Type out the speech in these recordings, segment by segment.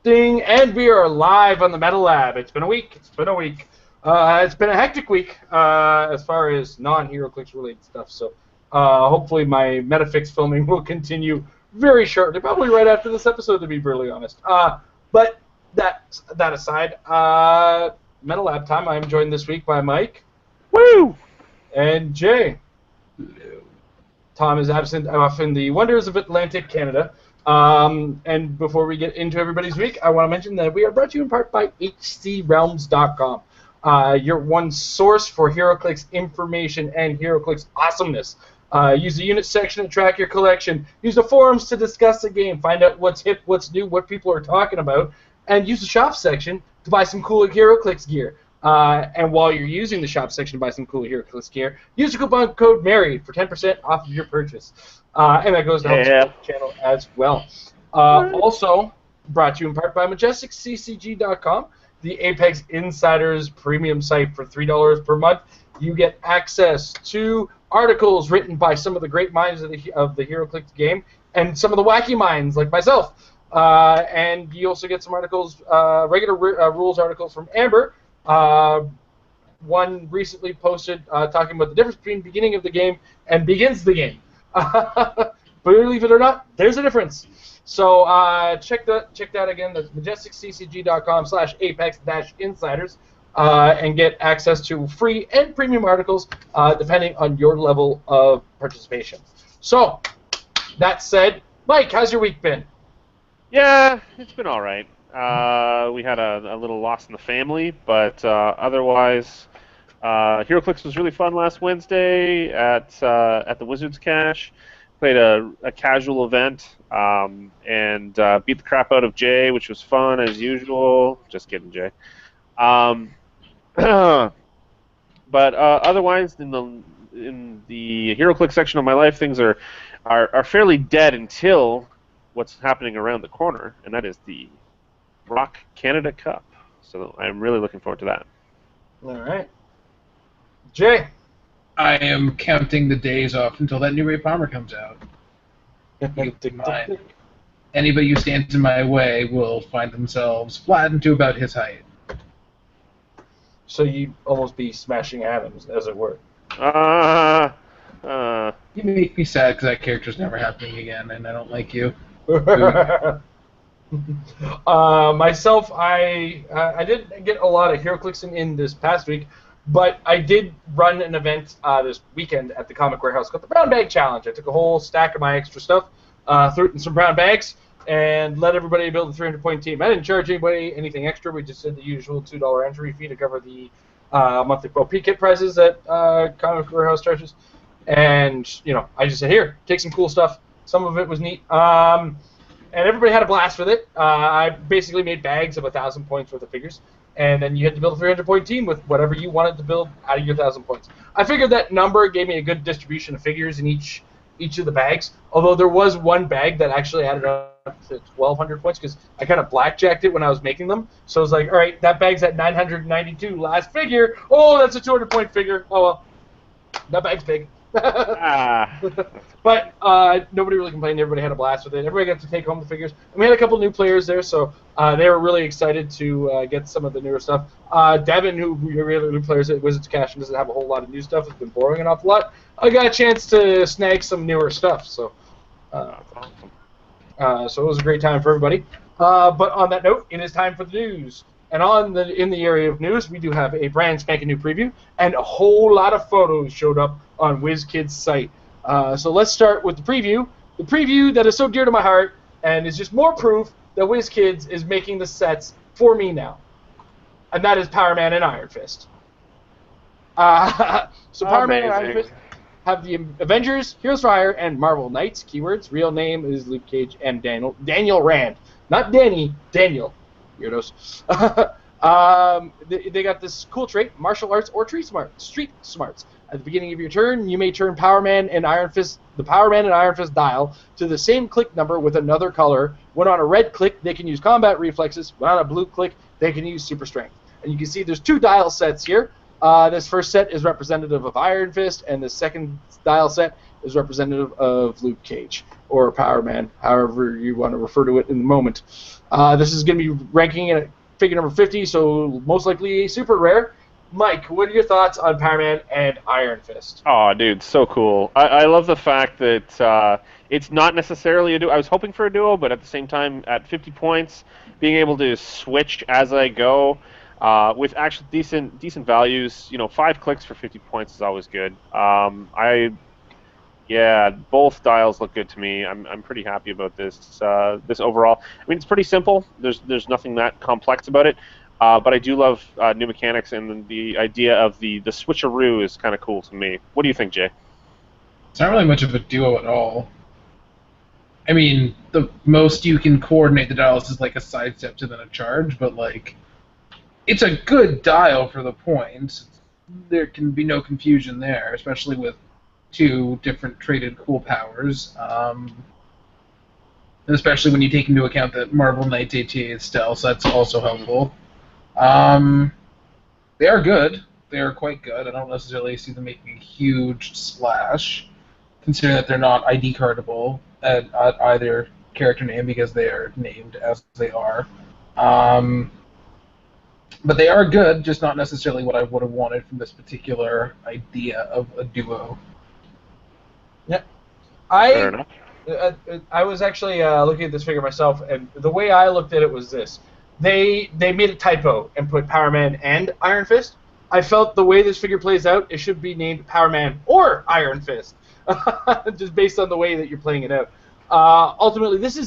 Ding, and we are live on the Metal Lab. It's been a week. It's been a hectic week as far as non-Heroclix related stuff. So hopefully my Metafix filming will continue very shortly, probably right after this episode, to be brutally honest. But that aside, Metal Lab time. I am joined this week by Mike. Woo! And Jay. Hello. Tom is absent off in the wonders of Atlantic Canada. And before we get into everybody's week, I want to mention that we are brought to you in part by HCRealms.com, your one source for Heroclix information and Heroclix awesomeness. Use the unit section to track your collection. Use the forums to discuss the game, find out what's hip, what's new, what people are talking about, and use the shop section to buy some cool Heroclix gear. And while you're using the shop section to buy some cool Heroclix gear, use the coupon code MARRIED for 10% off of your purchase. And that goes to help support the channel as well. Also, brought to you in part by MajesticCCG.com, the Apex Insiders premium site. For $3 per month, you get access to articles written by some of the great minds of the Heroclix game and some of the wacky minds like myself. And you also get some articles, regular rules articles from Amber. One recently posted talking about the difference between beginning of the game and begins the game. Believe it or not, there's a difference. So check that again. That's MajesticCCG.com/Apex-Insiders and get access to free and premium articles depending on your level of participation. So that said, Mike, how's your week been? Yeah, it's been all right. We had a little loss in the family, but otherwise, Heroclix was really fun last Wednesday at the Wizards Cache. Played a casual event and beat the crap out of Jay, which was fun as usual. Just kidding, Jay. But otherwise, in the Heroclix section of my life, things are fairly dead until what's happening around the corner, and that is the Rock Canada Cup. So I'm really looking forward to that. All right. Jay? I am counting the days off until that new Ray Palmer comes out. Anybody who stands in my way will find themselves flattened to about his height. So you'd almost be smashing atoms, as it were. You make me sad because that character's never happening again, and I don't like you. Myself, I didn't get a lot of Heroclix in this past week, but I did run an event this weekend at the Comic Warehouse called the Brown Bag Challenge. I took a whole stack of my extra stuff, threw it in some brown bags, and let everybody build a 300-point team. I didn't charge anybody anything extra. We just did the usual $2 entry fee to cover the monthly Pro P-Kit prizes that Comic Warehouse charges. And, I just said, here, take some cool stuff. Some of it was neat. And everybody had a blast with it. I basically made bags of 1,000 points worth of figures. And then you had to build a 300-point team with whatever you wanted to build out of your 1,000 points. I figured that number gave me a good distribution of figures in each of the bags, although there was one bag that actually added up to 1,200 points because I kind of blackjacked it when I was making them. So I was like, all right, that bag's at 992. Last figure. Oh, that's a 200-point figure. Oh, well. That bag's big. But nobody really complained. Everybody had a blast with it. Everybody got to take home the figures. And we had a couple new players there, so they were really excited to get some of the newer stuff. Devin, who really new players at Wizards Cache and doesn't have a whole lot of new stuff, has been borrowing an awful lot. I got a chance to snag some newer stuff, so so it was a great time for everybody. But on that note, it is time for the news. And in the area of news, we do have a brand spanking new preview, and a whole lot of photos showed up on WizKids' site. So let's start with the preview that is so dear to my heart, and is just more proof that WizKids is making the sets for me now. And that is Power Man and Iron Fist. So Power Man and Iron Fist have the Avengers, Heroes for Hire, and Marvel Knights. Keywords: real name is Luke Cage and Daniel Rand. Not Danny, Daniel. Weirdos. They got this cool trait: martial arts or street smarts. At the beginning of your turn, you may turn the Power Man and Iron Fist dial to the same click number with another color. When on a red click, they can use combat reflexes. When on a blue click, they can use super strength. And you can see there's two dial sets here. This first set is representative of Iron Fist, and the second dial set is representative of Luke Cage. or Power Man, however you want to refer to it in the moment. This is going to be ranking at figure number 50, so most likely a super rare. Mike, what are your thoughts on Power Man and Iron Fist? Oh, dude, so cool. I love the fact that it's not necessarily a duo. I was hoping for a duo, but at the same time, at 50 points, being able to switch as I go with actually decent values, 5 clicks for 50 points is always good. Yeah, both styles look good to me. I'm pretty happy about this overall. I mean, it's pretty simple. There's nothing that complex about it. But I do love new mechanics, and the idea of the switcheroo is kind of cool to me. What do you think, Jay? It's not really much of a duo at all. I mean, the most you can coordinate the dials is like a sidestep to then a charge, but like, it's a good dial for the points. There can be no confusion there, especially with 2 different traded cool powers. Especially when you take into account that Marvel Knights ATA is stealth, so that's also helpful. They are good. They are quite good. I don't necessarily see them making a huge splash, considering that they're not ID cardable at either character name because they are named as they are. But they are good, just not necessarily what I would have wanted from this particular idea of a duo. Yeah, Fair enough. I was actually looking at this figure myself, and the way I looked at it was this. They made a typo and put Power Man and Iron Fist. I felt the way this figure plays out, it should be named Power Man or Iron Fist, just based on the way that you're playing it out. Ultimately, this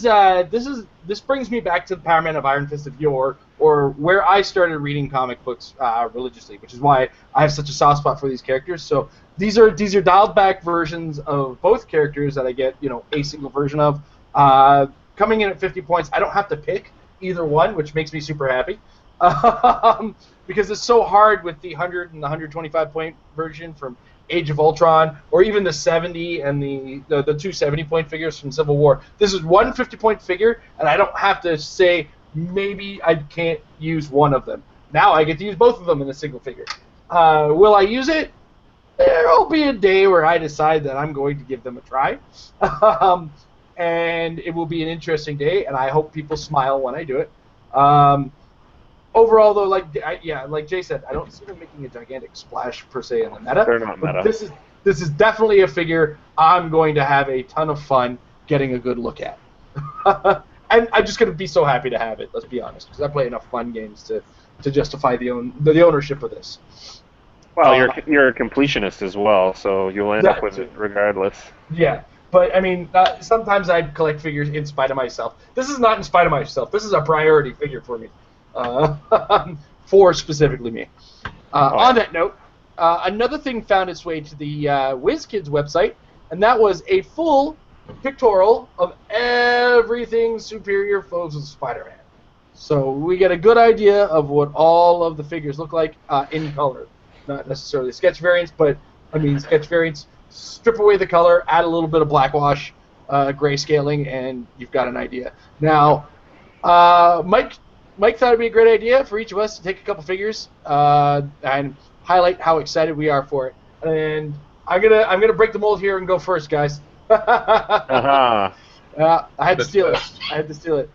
brings me back to the Power Man of Iron Fist of yore, or where I started reading comic books religiously, which is why I have such a soft spot for these characters. So these are dialed back versions of both characters that I get a single version of. Coming in at 50 points, I don't have to pick either one, which makes me super happy. Because it's so hard with the 100 and the 125 point version from Age of Ultron, or even the 70 and the 270 point figures from Civil War. This is one 50 point figure, and I don't have to say maybe I can't use one of them. Now I get to use both of them in a single figure. Will I use it? There will be a day where I decide that I'm going to give them a try. And it will be an interesting day, and I hope people smile when I do it. Overall, though, like Jay said, I don't see them making a gigantic splash per se in the meta. They're not meta. This is definitely a figure I'm going to have a ton of fun getting a good look at. And I'm just going to be so happy to have it, let's be honest, because I play enough fun games to justify the ownership of this. Well, you're a completionist as well, so you'll end up with it regardless. Yeah. But, I mean, sometimes I collect figures in spite of myself. This is not in spite of myself. This is a priority figure for me. For specifically me. On that note, another thing found its way to the WizKids website, and that was a full pictorial of everything Superior Foes of Spider-Man. So we get a good idea of what all of the figures look like in color. Not necessarily sketch variants, but, I mean, sketch variants. Strip away the color, add a little bit of blackwash, grayscaling, and you've got an idea. Now, Mike thought it'd be a great idea for each of us to take a couple figures and highlight how excited we are for it. And I'm gonna break the mold here and go first, guys. I had to steal it.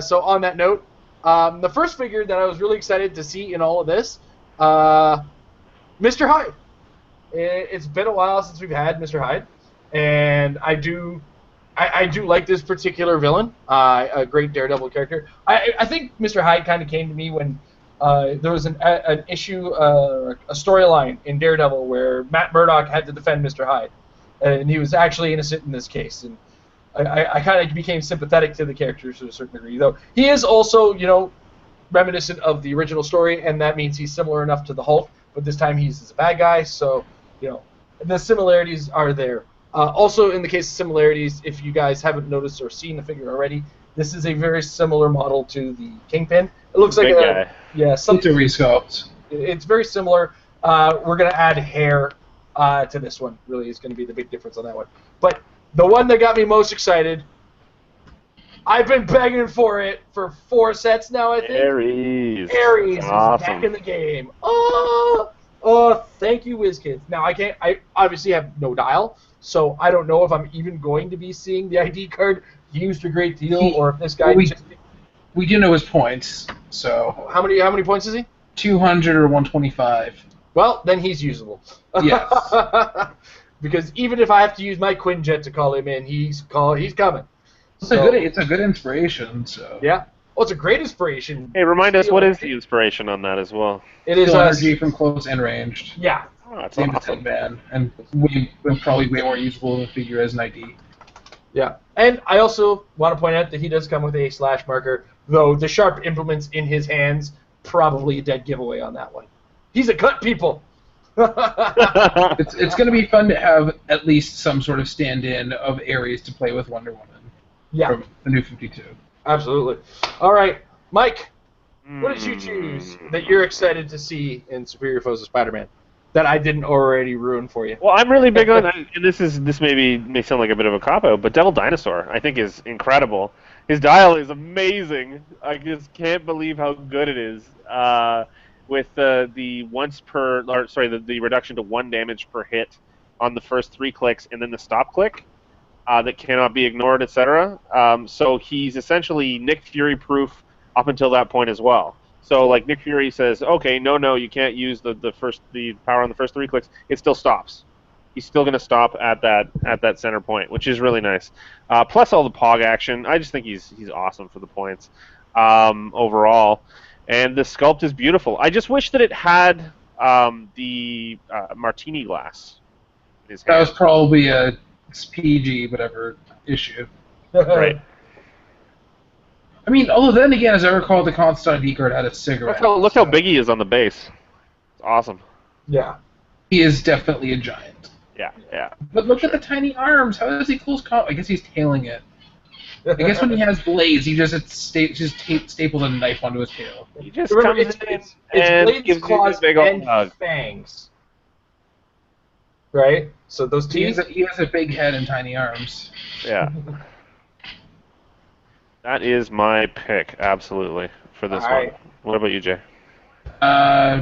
So on that note, the first figure that I was really excited to see in all of this, Mr. Hyde. It's been a while since we've had Mr. Hyde, and I do like this particular villain, a great Daredevil character. I think Mr. Hyde kind of came to me when there was an issue, a storyline in Daredevil where Matt Murdock had to defend Mr. Hyde, and he was actually innocent in this case, and I kind of became sympathetic to the character to a certain degree, though he is also, reminiscent of the original story, and that means he's similar enough to the Hulk, but this time he's a bad guy, so, the similarities are there. Also, in the case of similarities, if you guys haven't noticed or seen the figure already, this is a very similar model to the Kingpin. It looks like guy. Something. It's a resculpt. It's very similar. We're going to add hair to this one. Really is going to be the big difference on that one. But the one that got me most excited, I've been begging for it for 4 sets now, I think. Ares Ares is awesome. back in the game. Oh, Thank you, WizKids. Now I obviously have no dial, so I don't know if I'm even going to be seeing the ID card used a great deal, or if this guy. We do know his points, so. How many points is he? 200 or 125. Well, then he's usable. Yes. Because even if I have to use my Quinjet to call him in, he's coming. It's a good inspiration. So. Yeah. Well, it's a great inspiration. Hey, remind us, what is the inspiration on that as well? It is energy from close and ranged. Yeah. Oh, that's Same awesome. as man, and probably way more usable in a figure as an ID. Yeah. And I also want to point out that he does come with a slash marker, though the sharp implements in his hands, probably a dead giveaway on that one. He's a cut, people. It's going to be fun to have at least some sort of stand-in of Ares to play with Wonder Woman. Yeah. From the New 52. Absolutely. All right, Mike, what did you choose that you're excited to see in Superior Foes of Spider-Man that I didn't already ruin for you? Well, I'm really big on, and this may sound like a bit of a cop-out, but Devil Dinosaur I think is incredible. His dial is amazing. I just can't believe how good it is. With the reduction to 1 damage per hit on the first 3 clicks, and then the stop click that cannot be ignored, etc. So he's essentially Nick Fury proof up until that point as well. So like Nick Fury says, okay, no, you can't use the power on the first 3 clicks. It still stops. He's still going to stop at that center point, which is really nice. Plus all the Pog action. I just think he's awesome for the points overall. And the sculpt is beautiful. I just wish that it had the martini glass in his hand. That was probably a PG whatever issue. Right. I mean, although then again, as I recall, the Constant ID card had a cigarette. Look how big he is on the base. It's awesome. Yeah. He is definitely a giant. Yeah. But look at the tiny arms. How does he close combat? I guess he's tailing it. I guess when he has blades, he just staples a knife onto his tail. He just Remember, comes in it's and blades, gives you claws, a big old and hug. fangs. Right? So those He teeth. has a big head and tiny arms. Yeah. That is my pick, absolutely, for this All one. right. What about you, Jay?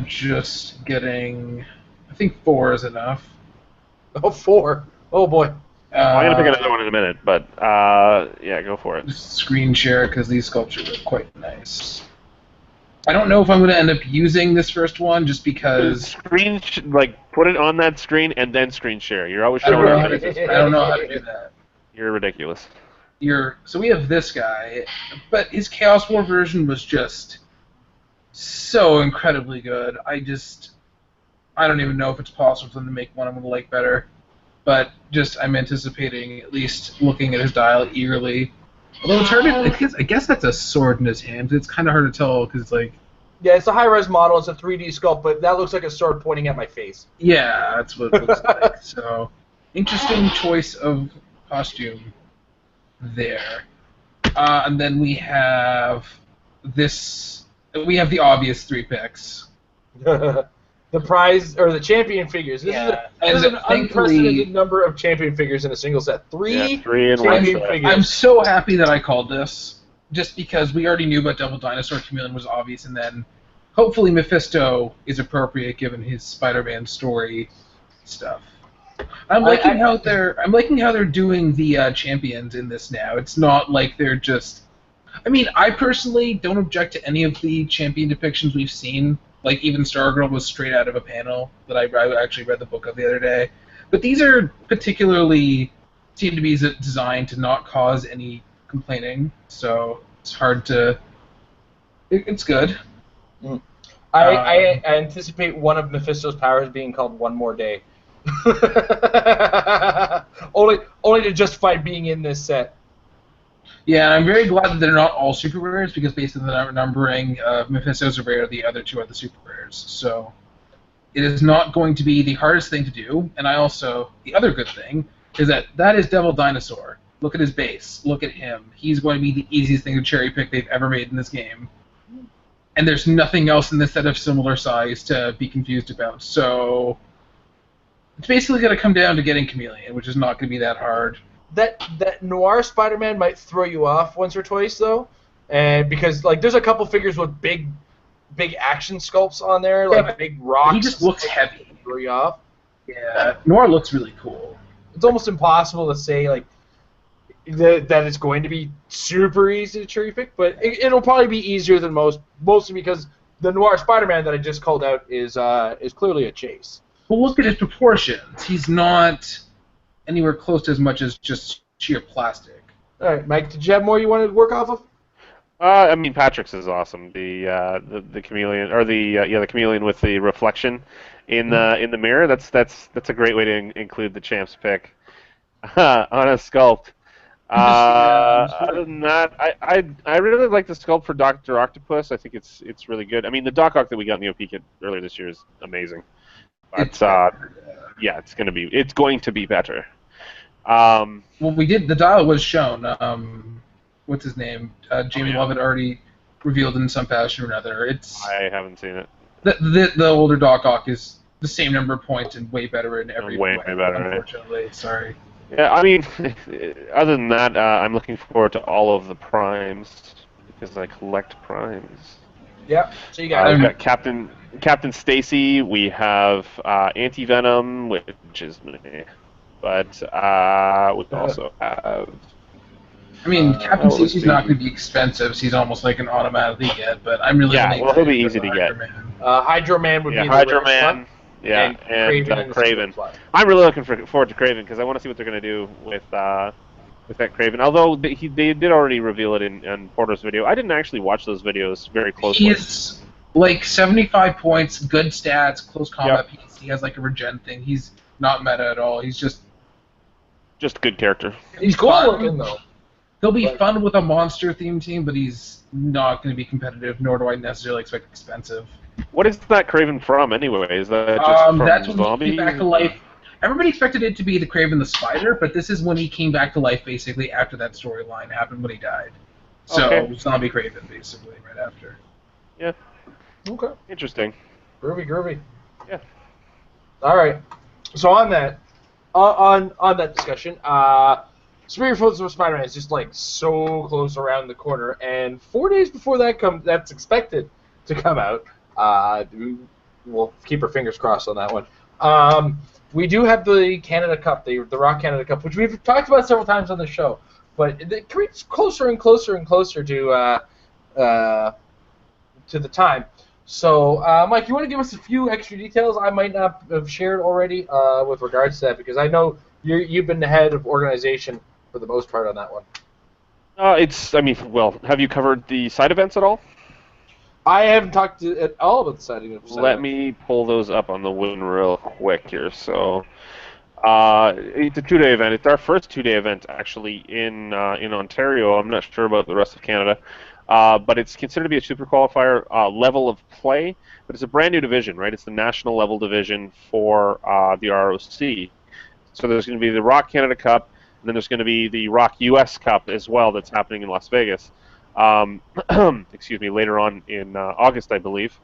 Just getting... I think 4 is enough. Oh, 4. Oh, boy. I'm going to pick another one in a minute, but yeah, go for it. Screen share, because these sculptures are quite nice. I don't know if I'm going to end up using this first one, just because... Put it on that screen and then screen share. You're always I showing don't it. know how to do that. You're ridiculous. So we have this guy, but his Chaos War version was just so incredibly good. I don't even know if it's possible for them to make one I'm going to like better. But I'm anticipating at least looking at his dial eagerly. Although it's hard to, I guess that's a sword in his hand. It's kind of hard to tell because it's like... Yeah, it's a high-res model. It's a 3D sculpt, but that looks like a sword pointing at my face. Yeah, that's what it looks like. So, interesting choice of costume there. And then we have this... We have the obvious 3 picks. The prize, or the champion figures. This is an unprecedented number of champion figures in a single set. 3 in champion one figures. I'm so happy that I called this, just because we already knew about Devil Dinosaur. Chameleon was obvious, and then hopefully Mephisto is appropriate given his Spider-Man story stuff. I'm liking how they're doing the champions in this now. It's not like they're just... I mean, I personally don't object to any of the champion depictions we've seen. Like, even Stargirl was straight out of a panel that I actually read the book of the other day. But these are particularly seem to be designed to not cause any complaining, so it's hard to... It's good. I anticipate one of Mephisto's powers being called One More Day. only to justify being in this set. Yeah, I'm very glad that they're not all super rares, because based on the numbering, Mephisto's are rare, the other 2 are the super rares. So it is not going to be the hardest thing to do, and the other good thing is that is Devil Dinosaur. Look at his base. Look at him. He's going to be the easiest thing to cherry pick they've ever made in this game. And there's nothing else in this set of similar size to be confused about. So it's basically going to come down to getting Chameleon, which is not going to be that hard. That Noir Spider-Man might throw you off once or twice, though, and because there's a couple figures with big action sculpts on there, big rocks. He just looks heavy. throw you off. Yeah, Noir looks really cool. It's almost impossible to say like that it's going to be super easy to cherry pick, but it'll probably be easier than most, mostly because the Noir Spider-Man that I just called out is clearly a chase. Well, look at his proportions. He's not anywhere close to as much as just sheer plastic. All right, Mike, did you have more you wanted to work off of? I mean, Patrick's is awesome. The chameleon, or the chameleon with the reflection in the mirror. That's a great way to include the champs pick on a sculpt. Other than that, I really like the sculpt for Doctor Octopus. I think it's really good. I mean, the Doc Ock that we got in the OP kit earlier this year is amazing. But yeah, it's going to be better. Well, we did. The dial was shown. What's his name? Jamie Lovett already revealed in some fashion or another. I haven't seen it. The older Doc Ock is the same number of points and way better in every way. Way better. Unfortunately, sorry. Yeah, I mean, other than that, I'm looking forward to all of the primes because I collect primes. Yeah. So you got, we've got Captain Stacy. We have Anti-Venom, which is me. But we also have. I mean, Captain Stacy's not going to be expensive. So he's almost like an automatically get. But I'm really he'll be easy to get. Hydro Man would be Hydro Man. Yeah, and Craven. I'm really looking forward to Craven because I want to see what they're going to do with that Craven. Although they did already reveal it in Porter's video. I didn't actually watch those videos very closely. He's like 75 points, good stats, close combat piece. He has like a regen thing. He's not meta at all. He's just a good character. He's cool looking though. He'll be fun with a monster theme team, but he's not going to be competitive. Nor do I necessarily expect expensive. What is that Craven from, anyway? Is that just from that's when Zombies? He came back to life. Everybody expected it to be the Craven the Spider, but this is when he came back to life, basically, after that storyline happened when he died. So, Zombie Craven, basically, right after. Yeah. Okay. Interesting. Groovy. Yeah. All right. So on that, on that discussion, Superior Foes of Spider-Man is just like so close around the corner, and 4 days before that's expected to come out. We'll keep our fingers crossed on that one. We do have the Canada Cup, the Rock Canada Cup, which we've talked about several times on the show, but it creeps closer and closer and closer to the time. So, Mike, you want to give us a few extra details I might not have shared already with regards to that, because I know you've been the head of organization for the most part on that one. Have you covered the side events at all? I haven't talked at all about the side events. Let me pull those up on the win real quick here. So, it's a 2-day event. It's our first 2-day event, actually, in Ontario. I'm not sure about the rest of Canada. But it's considered to be a super qualifier level of play, but it's a brand new division, right? It's the national level division for the ROC. So there's going to be the Rock Canada Cup, and then there's going to be the Rock US Cup as well that's happening in Las Vegas. Excuse me, later on in August, I believe.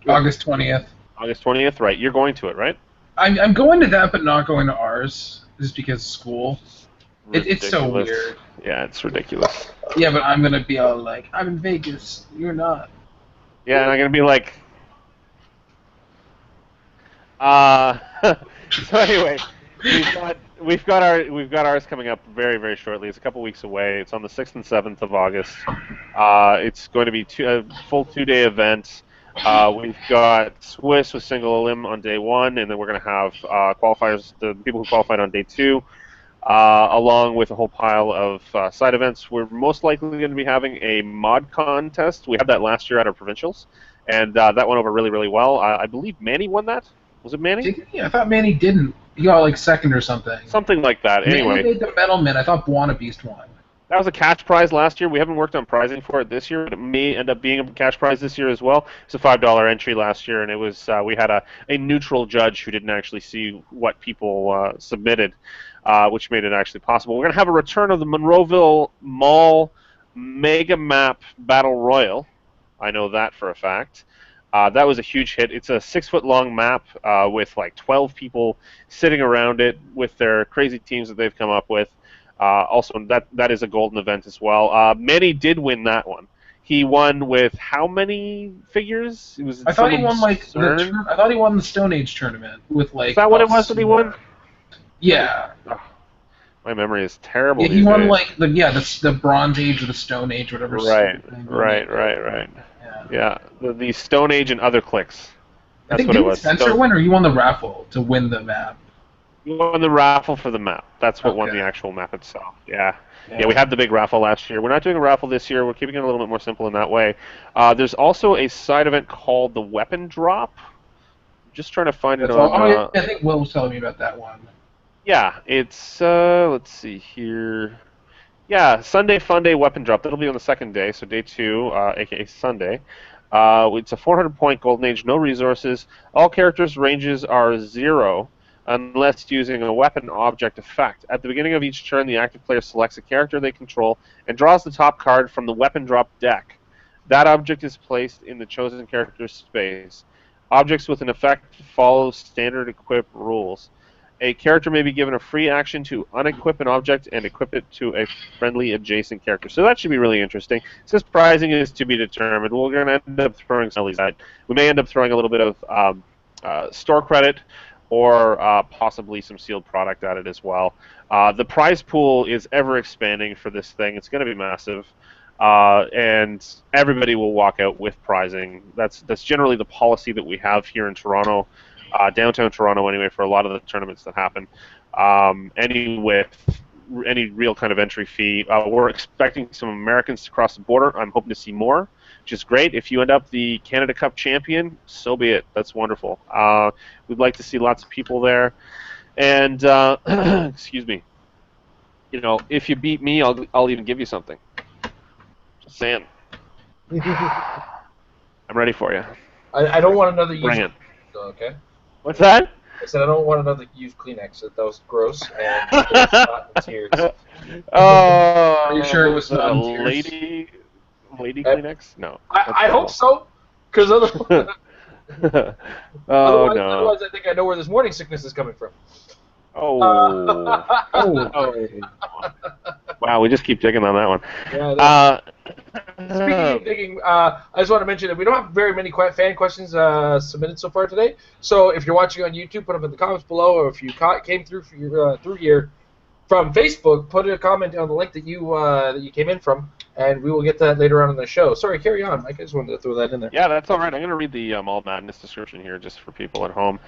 August 20th. August 20th, right. You're going to it, right? I'm going to that, but not going to ours, just because school. It's so weird. Yeah, it's ridiculous. Yeah, but I'm going to be all like, I'm in Vegas, you're not. Yeah, and I'm going to be like... So anyway, we've got ours coming up very, very shortly. It's a couple weeks away. It's on the 6th and 7th of August. It's going to be a full 2-day event. We've got Swiss with single elim on day 1, and then we're going to have qualifiers, the people who qualified on day 2. Along with a whole pile of side events. We're most likely going to be having a mod contest. We had that last year at our provincials, and that went over really, really well. I believe Manny won that. Was it Manny? Yeah, I thought Manny didn't. He got like second or something. Something like that. Anyway, Manny made the Metal Man. I thought Buona Beast won. That was a cash prize last year. We haven't worked on pricing for it this year, but it may end up being a cash prize this year as well. It's a $5 entry last year, and it was we had a neutral judge who didn't actually see what people submitted, which made it actually possible. We're going to have a return of the Monroeville Mall Mega Map Battle Royal. I know that for a fact. That was a huge hit. It's a 6-foot-long map with like 12 people sitting around it with their crazy teams that they've come up with. Also, that is a golden event as well. Manny did win that one. He won with how many figures? It was I thought he won CERN? I thought he won the Stone Age tournament with like. Is that what it was that he won? Yeah. Oh, my memory is terrible. Yeah, he these won days. like the Bronze Age or the Stone Age, whatever. Right. Yeah. Yeah, the Stone Age and other clicks. I That's think what it didn't was. Spencer win, or he won the raffle to win the map. We won the raffle for the map. That's what won Okay. the actual map itself. Yeah, we had the big raffle last year. We're not doing a raffle this year. We're keeping it a little bit more simple in that way. There's also a side event called the Weapon Drop. Just trying to find it on. Oh, yeah, I think Will was telling me about that one. Yeah, it's let's see here. Yeah, Sunday Fun Day Weapon Drop. That'll be on the second day, so day 2, aka Sunday. It's a 400-point Golden Age, no resources. All characters' ranges are 0, unless using a weapon object effect. At the beginning of each turn, the active player selects a character they control and draws the top card from the Weapon Drop deck. That object is placed in the chosen character's space. Objects with an effect follow standard equip rules. A character may be given a free action to unequip an object and equip it to a friendly adjacent character. So that should be really interesting. Since prizing is to be determined, we're going to end up throwing some of these out. We may end up throwing a little bit of store credit or possibly some sealed product at it as well. The prize pool is ever expanding for this thing. It's going to be massive. And everybody will walk out with prizing. That's generally the policy that we have here in Toronto. Downtown Toronto, anyway, for a lot of the tournaments that happen. Any real kind of entry fee. We're expecting some Americans to cross the border. I'm hoping to see more, which is great. If you end up the Canada Cup champion, so be it. That's wonderful. We'd like to see lots of people there. And, excuse me, if you beat me, I'll even give you something. Just saying. I'm ready for you. I don't want another Bring used. it. Okay. What's that? I said I don't want another used Kleenex. That was gross and it's not in tears. Oh, Are you sure it was a not in tears? lady Kleenex? No. I hope so, because otherwise, Oh no. otherwise I think I know where this morning sickness is coming from. Oh. Wow, we just keep digging on that one. Yeah, speaking of digging, I just want to mention that we don't have very many fan questions submitted so far today. So if you're watching on YouTube, put them in the comments below, or if you came through through here from Facebook, put a comment on the link that you came in from, and we will get that later on in the show. Sorry, carry on, Mike. I just wanted to throw that in there. Yeah, that's all right. I'm going to read the Mall Madness description here just for people at home.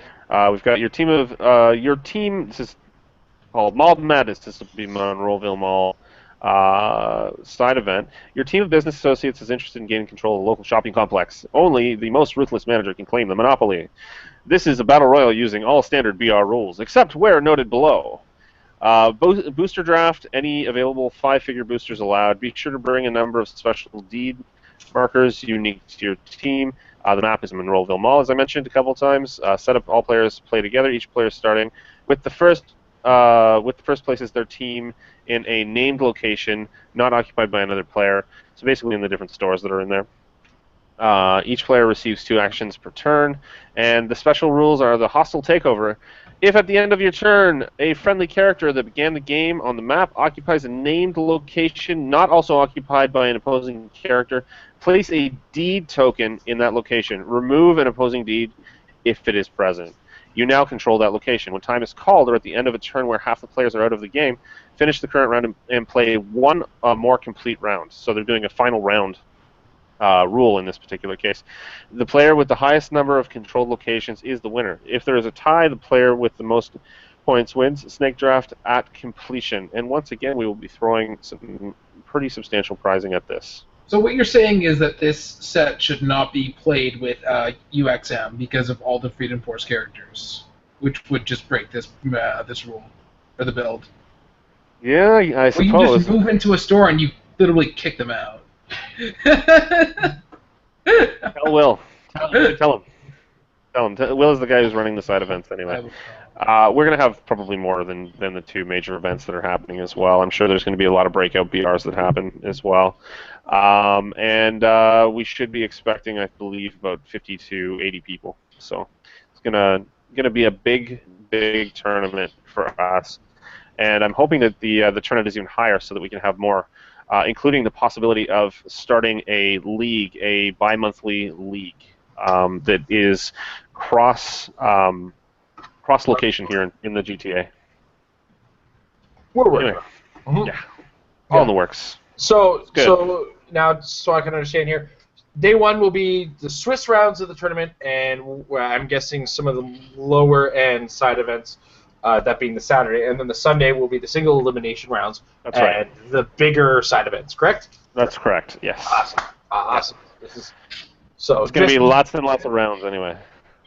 We've got your team. This is called Mall Madness. This will be Monroeville Mall side event. Your team of business associates is interested in gaining control of the local shopping complex. Only the most ruthless manager can claim the monopoly. This is a battle royal using all standard BR rules, except where noted below. Booster draft, any available 5-figure boosters allowed. Be sure to bring a number of special deed markers unique to your team. The map is Monroeville Mall, as I mentioned a couple times. Set up all players play together, each player starting with the first place is their team in a named location, not occupied by another player. So basically in the different stores that are in there. Each player receives 2 actions per turn, and the special rules are the hostile takeover. If at the end of your turn, a friendly character that began the game on the map occupies a named location not also occupied by an opposing character, place a deed token in that location. Remove an opposing deed if it is present. You now control that location. When time is called, or at the end of a turn where half the players are out of the game, finish the current round and play one more complete round. So they're doing a final round rule in this particular case. The player with the highest number of controlled locations is the winner. If there is a tie, the player with the most points wins. Snake draft at completion. And once again, we will be throwing some pretty substantial prizing at this. So what you're saying is that this set should not be played with UXM because of all the Freedom Force characters, which would just break this rule or the build. Yeah, I suppose. Well, you just move into a store and you literally kick them out. Tell Will. Tell him. Will is the guy who's running the side events anyway. We're going to have probably more than the 2 major events that are happening as well. I'm sure there's going to be a lot of breakout BRs that happen as well. And we should be expecting, I believe, about 50 to 80 people. So it's going to be a big tournament for us. And I'm hoping that the turnout is even higher so that we can have more including the possibility of starting a league, a bi-monthly league that is cross location here in the GTA. We're working. Anyway, Mhm. yeah, all in the works. So Good. now, so I can understand here, day one will be the Swiss rounds of the tournament, and I'm guessing some of the lower end side events, that being the Saturday, and then the Sunday will be the single elimination rounds. That's right. And the bigger side events, correct? That's correct. Yes. Awesome. Awesome. This is so. It's going to be lots and lots of rounds anyway.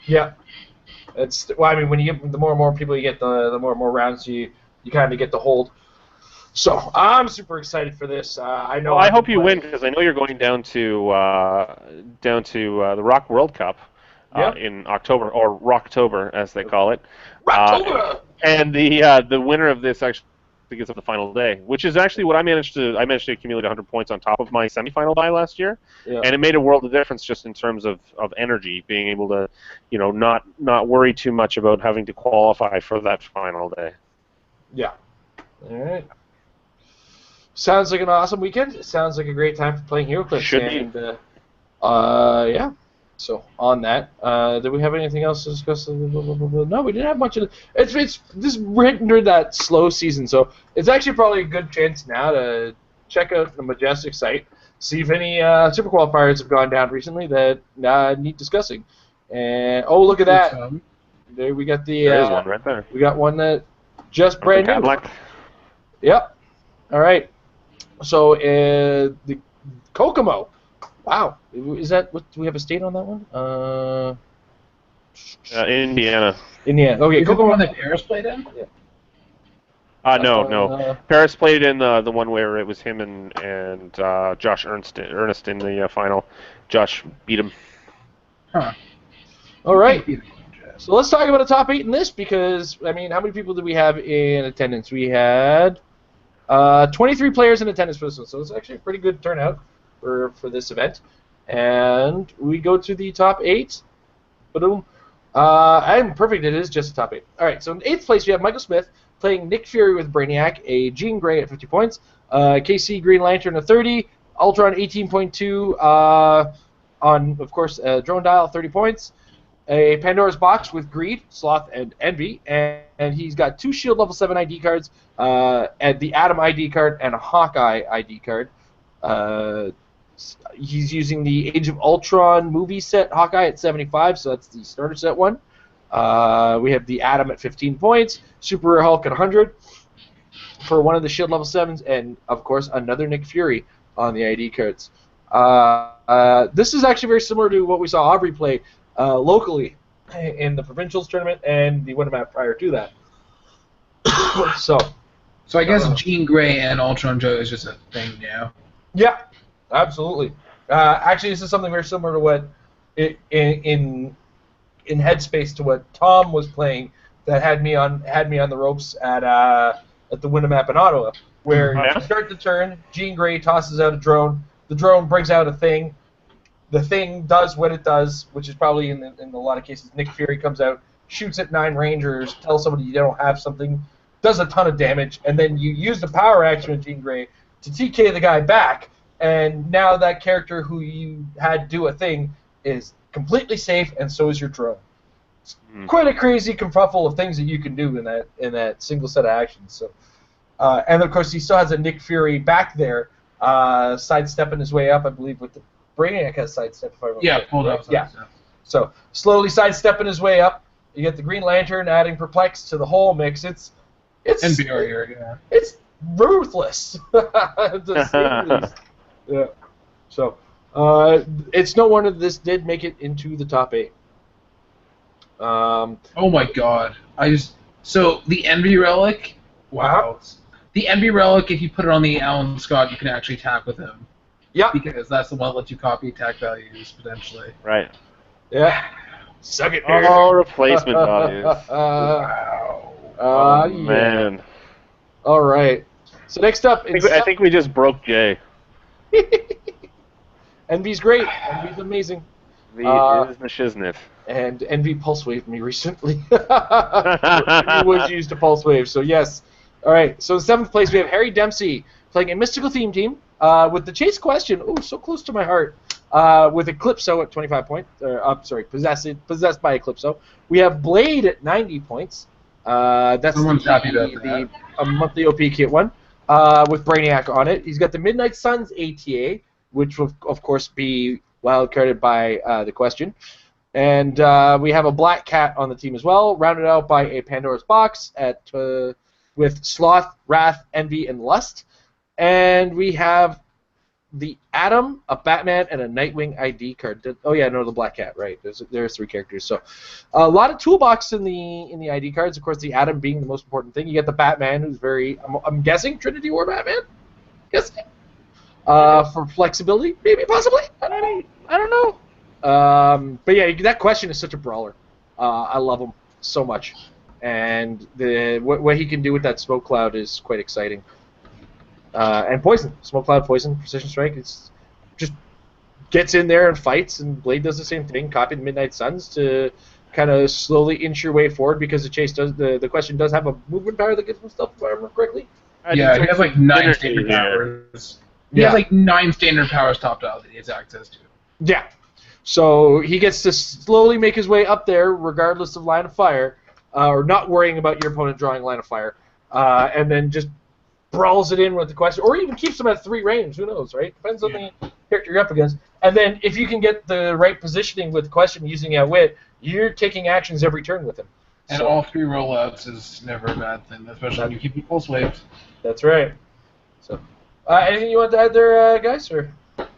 Yeah. Well, I mean, when you get the more and more people you get, the more and more rounds you kind of get to hold. So I'm super excited for this. I know. Well, I hope you win because I know you're going down to the Rock World Cup in October, or Rocktober as they call it. Rocktober! And the winner of this actually gets up the final day, which is actually what I managed to accumulate 100 points on top of my semifinal die last year, and it made a world of difference just in terms of energy, being able to, not worry too much about having to qualify for that final day. Yeah. All right. Sounds like an awesome weekend. It sounds like a great time for playing Heroclix. Should be. Yeah. So on that, did we have anything else to discuss? No, we didn't have much of it. It's this written during that slow season, so it's actually probably a good chance now to check out the Majestic site, see if any super qualifiers have gone down recently that need discussing. And oh, look at that! There we got the. There is one right there. We got one that just brand new. Cadillac. Yep. All right. So the Kokomo. Wow. Is that what? Do we have a state on that one? Indiana. Indiana. Okay. Is it the one that Paris played in? Yeah. No. Paris played in the one where it was him and Josh Ernst in the final. Josh beat him. Huh. All right. So let's talk about the top 8 in this because, I mean, how many people did we have in attendance? We had 23 players in attendance for this one, so it's actually a pretty good turnout for this event. And we go to the top 8. Boom. And perfect, it is just the top 8. All right, so in 8th place we have Michael Smith playing Nick Fury with Brainiac, a Jean Grey at 50 points, KC Green Lantern at 30, Ultron 18.2 on, of course, Drone Dial 30 points, a Pandora's Box with Greed, Sloth, and Envy, and he's got 2 Shield level 7 ID cards, and the Atom ID card, and a Hawkeye ID card. He's using the Age of Ultron movie set Hawkeye at 75, so that's the starter set one. We have the Atom at 15 points, Super Rare Hulk at 100 for one of the Shield level 7s, and, of course, another Nick Fury on the ID cards. This is actually very similar to what we saw Aubrey play locally in the Provincials tournament and the Winamap prior to that. So I guess Jean Grey and Ultron Joe is just a thing now. Yeah, absolutely. Actually, this is something very similar to what in Headspace to what Tom was playing that had me on the ropes at the Winamap in Ottawa, where you start the turn, Jean Grey tosses out a drone, the drone brings out a thing. The thing does what it does, which is probably in a lot of cases, Nick Fury comes out, shoots at 9 Rangers, tells somebody you don't have something, does a ton of damage, and then you use the power action with Jean Grey to TK the guy back, and now that character who you had do a thing is completely safe, and so is your drone. It's quite a crazy kerfuffle of things that you can do in that single set of actions. So, and of course he still has a Nick Fury back there, sidestepping his way up, I believe, with the Brainiac has sidestep, if I remember. Yeah, pulled up. Yeah. So slowly sidestepping his way up. You get the Green Lantern adding Perplex to the whole mix. It's and Barrier, yeah. It's ruthless, to say the least. Yeah. So it's no wonder this did make it into the top 8. Oh my God! So the Envy Relic. Wow. The Envy Relic, if you put it on the Alan Scott, you can actually attack with him. Yeah. Because that's the one that lets you copy attack values, potentially. Right. Yeah. Suck it, nerd. Oh, replacement values. Wow. Oh, Yeah. man. All right. So next up... I think we just broke Jay. Envy's great. Envy's amazing. Is the shiznit. And Envy pulse waved me recently. He was used to pulse wave, so yes. All right, so in 7th place we have Harry Dempsey playing a mystical theme team. with the chase question, so close to my heart, with Eclipso at 25 points, possessed by Eclipso. We have Blade at 90 points. That's Someone's happy about that. a monthly OP kit one, with Brainiac on it. He's got the Midnight Suns ATA, which will, of course, be wildcarded by the question. And we have a Black Cat on the team as well, rounded out by a Pandora's Box with Sloth, Wrath, Envy, and Lust. And we have the Atom, a Batman, and a Nightwing ID card. The Black Cat, right. There's 3 characters. So a lot of toolbox in the ID cards. Of course, the Atom being the most important thing. You get the Batman, who's I'm guessing, Trinity War Batman? Guessing. For flexibility, maybe, possibly. I don't know. But yeah, that question is such a brawler. I love him so much. And what he can do with that smoke cloud is quite exciting. And poison, smoke cloud, poison, precision strike. It's just gets in there and fights. And Blade does the same thing. Copy the Midnight Suns to kind of slowly inch your way forward because the question does have a movement power that gives him stuff, if I remember correctly. Yeah, he has like 9 standard powers. He has like 9 standard powers topped out that he has access to. Yeah, so he gets to slowly make his way up there, regardless of line of fire, or not worrying about your opponent drawing line of fire, and then just brawls it in with the question, or even keeps them at 3 range. Who knows, right? Depends on the character you're up against. And then if you can get the right positioning with the question using Outwit, you're taking actions every turn with him. And all 3 rollouts is never a bad thing, especially when you keep your pulse waves. That's right. So, anything you want to add there, guys? Or?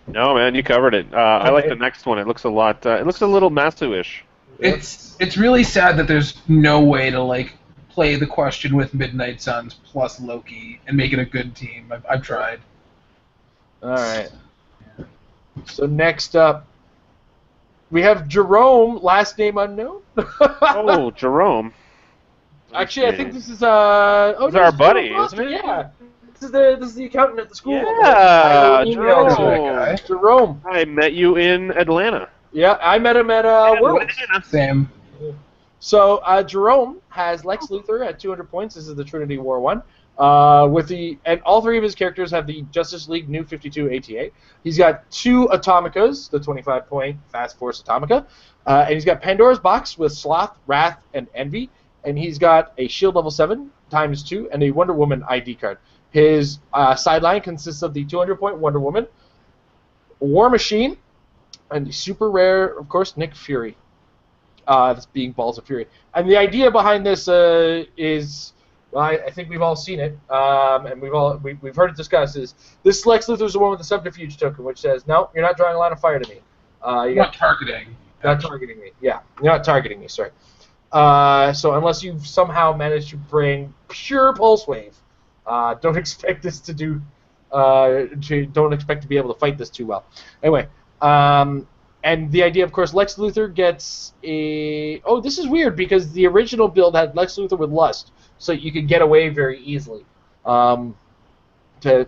No, man, you covered it. I like the next one. It looks a lot. It looks a little Masu-ish. It's really sad that there's no way to play the question with Midnight Suns plus Loki and make it a good team. I've tried. All right. So next up, we have Jerome, last name unknown. Oh, Jerome. Actually, I think this is our buddy, isn't it? Yeah. This is the accountant at the school. Yeah, Jerome. Jerome. I met you in Atlanta. Yeah, I met him at Worlds. Same. So Jerome has Lex Luthor at 200 points. This is the Trinity War one. And all 3 of his characters have the Justice League New 52 ATA. He's got 2 Atomicas, the 25-point Fast Force Atomica, and he's got Pandora's Box with Sloth, Wrath, and Envy, and he's got a Shield level 7 ×2 and a Wonder Woman ID card. His sideline consists of the 200-point Wonder Woman, War Machine, and the super rare, of course, Nick Fury. That's being Balls of Fury. And the idea behind this is, well, I think we've all seen it, and we've heard it discussed. Is this Lex Luthor's the one with the subterfuge token, which says, no, you're not drawing a line of fire to me. You're not targeting. Not targeting me. Yeah, you're not targeting me. Sorry. So unless you've somehow managed to bring pure pulse wave, don't expect this to do. Don't expect to be able to fight this too well. Anyway. And the idea, of course, Lex Luthor gets a... Oh, this is weird, because the original build had Lex Luthor with Lust, so you could get away very easily to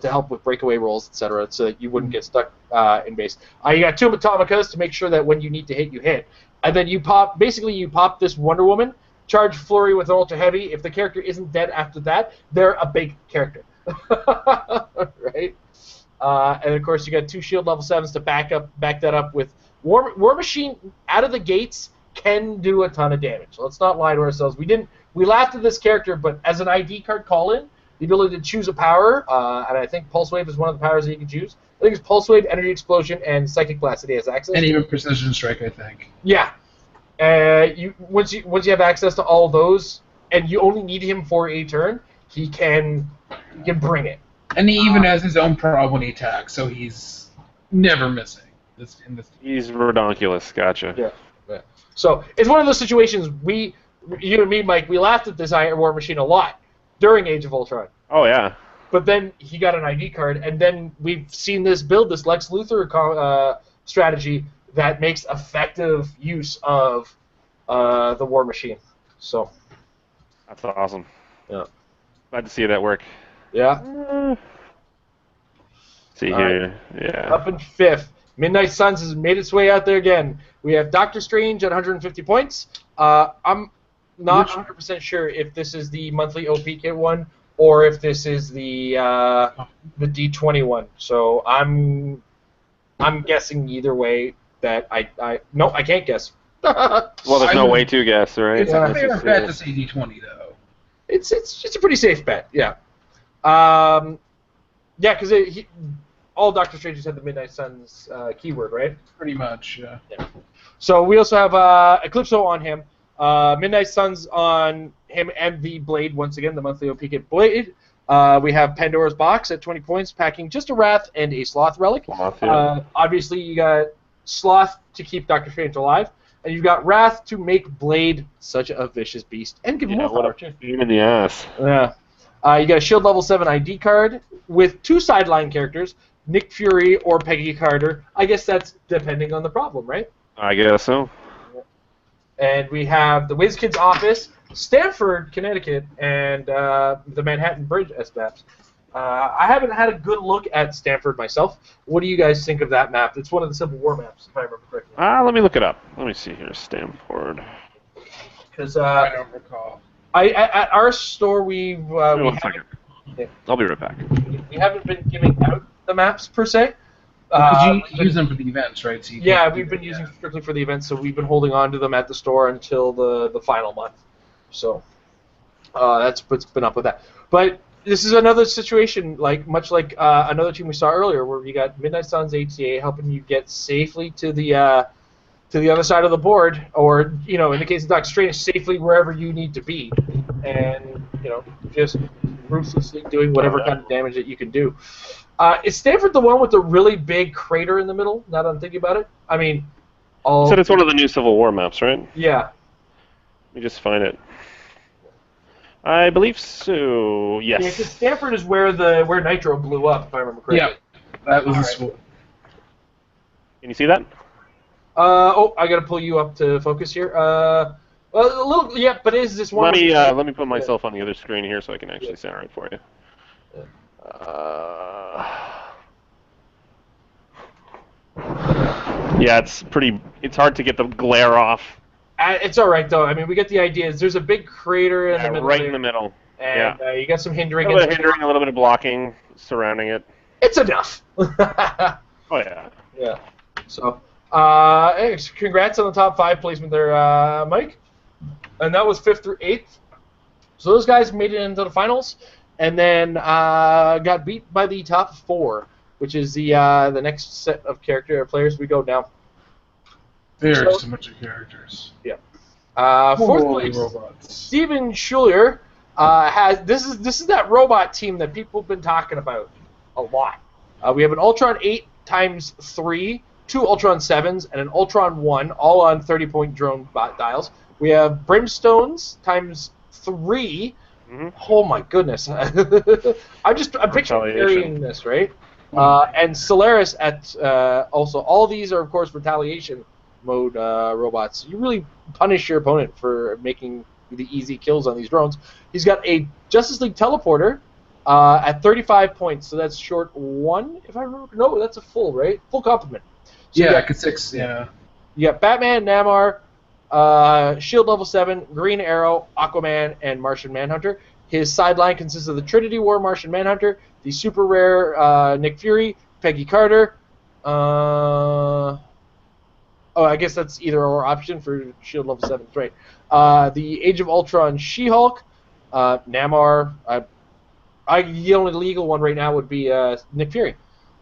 help with breakaway rolls, etc., so that you wouldn't get stuck in base. You got 2 Atomicas to make sure that when you need to hit, you hit. And then you pop this Wonder Woman, charge Flurry with Ultra Heavy. If the character isn't dead after that, they're a big character. Right? And, of course, you got 2 Shield level 7s to back that up with... War Machine out of the gates can do a ton of damage. So let's not lie to ourselves. We laughed at this character, but as an ID card call-in, the ability to choose a power, and I think Pulse Wave is one of the powers that you can choose. I think it's Pulse Wave, Energy Explosion, and Psychic Blast that he has access to. And even Precision Strike, I think. Yeah. Once you have access to all those, and you only need him for a turn, he can bring it. And he even has his own prob when he attacks, so he's never missing. He's redonkulous. Gotcha. Yeah. So it's one of those situations you and me, Mike, we laughed at this Iron War Machine a lot during Age of Ultron. Oh yeah. But then he got an ID card, and then we've seen this Lex Luthor strategy that makes effective use of the War Machine. So that's awesome. Yeah. Glad to see that work. Yeah. See here. Yeah. Up in 5th. Midnight Suns has made its way out there again. We have Doctor Strange at 150 points. I'm not 100% sure if this is the monthly OP kit one or if this is the D20 one. So I'm guessing either way that no, I can't guess. Well, there's no way to guess, right? It's a fair bet to say D20 though. It's a pretty safe bet, yeah. Yeah, because all Doctor Strange's had the Midnight Suns keyword, right? Pretty much, yeah. So we also have Eclipso on him, Midnight Suns on him, and the Blade once again, the monthly OP kit Blade. We have Pandora's Box at 20 points, packing just a Wrath and a Sloth relic. Sloth, yeah. Obviously, you got Sloth to keep Doctor Strange alive, and you've got Wrath to make Blade such a vicious beast and give him more power too. Pain in the ass. Yeah. You got a Shield level 7 ID card with 2 sideline characters, Nick Fury or Peggy Carter. I guess that's depending on the problem, right? I guess so. And we have the WizKids office, Stamford, Connecticut, and the Manhattan Bridge as maps. I haven't had a good look at Stamford myself. What do you guys think of that map? It's one of the Civil War maps, if I remember correctly. Let me look it up. Let me see here, Stamford. Because I don't recall. At our store, we One second. I'll be right back. We haven't been giving out the maps per se. Because you use them for the events, right? So we've been using strictly for the events, so we've been holding on to them at the store until the final month. So that's what's been up with that. But this is another situation, much like another team we saw earlier, where you got Midnight Suns HCA helping you get safely to the other side of the board, or in the case of Doctor Strange, safely wherever you need to be, and just ruthlessly doing whatever kind of damage that you can do. Is Stanford the one with the really big crater in the middle? Now that I'm thinking about it, I mean, You said it's one of the new Civil War maps, right? Yeah. Let me just find it. I believe so. Yes. Yeah, because Stanford is where Nitro blew up, if I remember correctly. Yeah, that was the school. Can you see that? I gotta pull you up to focus here. Well, a little, yeah, but is this one? Let me put myself on the other screen here so I can actually center it for you. Yeah, it's hard to get the glare off. It's all right though. I mean, we get the idea. There's a big crater in the middle. Right in the middle. And you got some hindering. A little bit of hindering, a little bit of blocking surrounding it. It's enough. Oh yeah. Yeah. So, congrats on the top 5 placement there, Mike. And that was 5th through 8th. So those guys made it into the finals, and then got beat by the top 4, which is the next set of players we go down. There's a bunch of characters. Yeah. 4th place, robots. Steven Schuler has this is that robot team that people have been talking about a lot. We have an Ultron 8 times 3, 2 Ultron 7s, and an Ultron 1, all on 30-point drone dials. We have Brimstones times 3. Mm-hmm. Oh my goodness! I'm picturing carrying this, right? And Solaris at also. All these are of course retaliation mode robots. You really punish your opponent for making the easy kills on these drones. He's got a Justice League teleporter at 35 points, so that's short 1, if I remember. No, that's a full, right? Full complement. So yeah, 6. Yeah. You got Batman, Namor, Shield level 7, Green Arrow, Aquaman, and Martian Manhunter. His sideline consists of the Trinity War Martian Manhunter, the super rare Nick Fury, Peggy Carter. I guess that's either or option for Shield level 7, right? The Age of Ultron She-Hulk, Namor. The only legal one right now would be Nick Fury.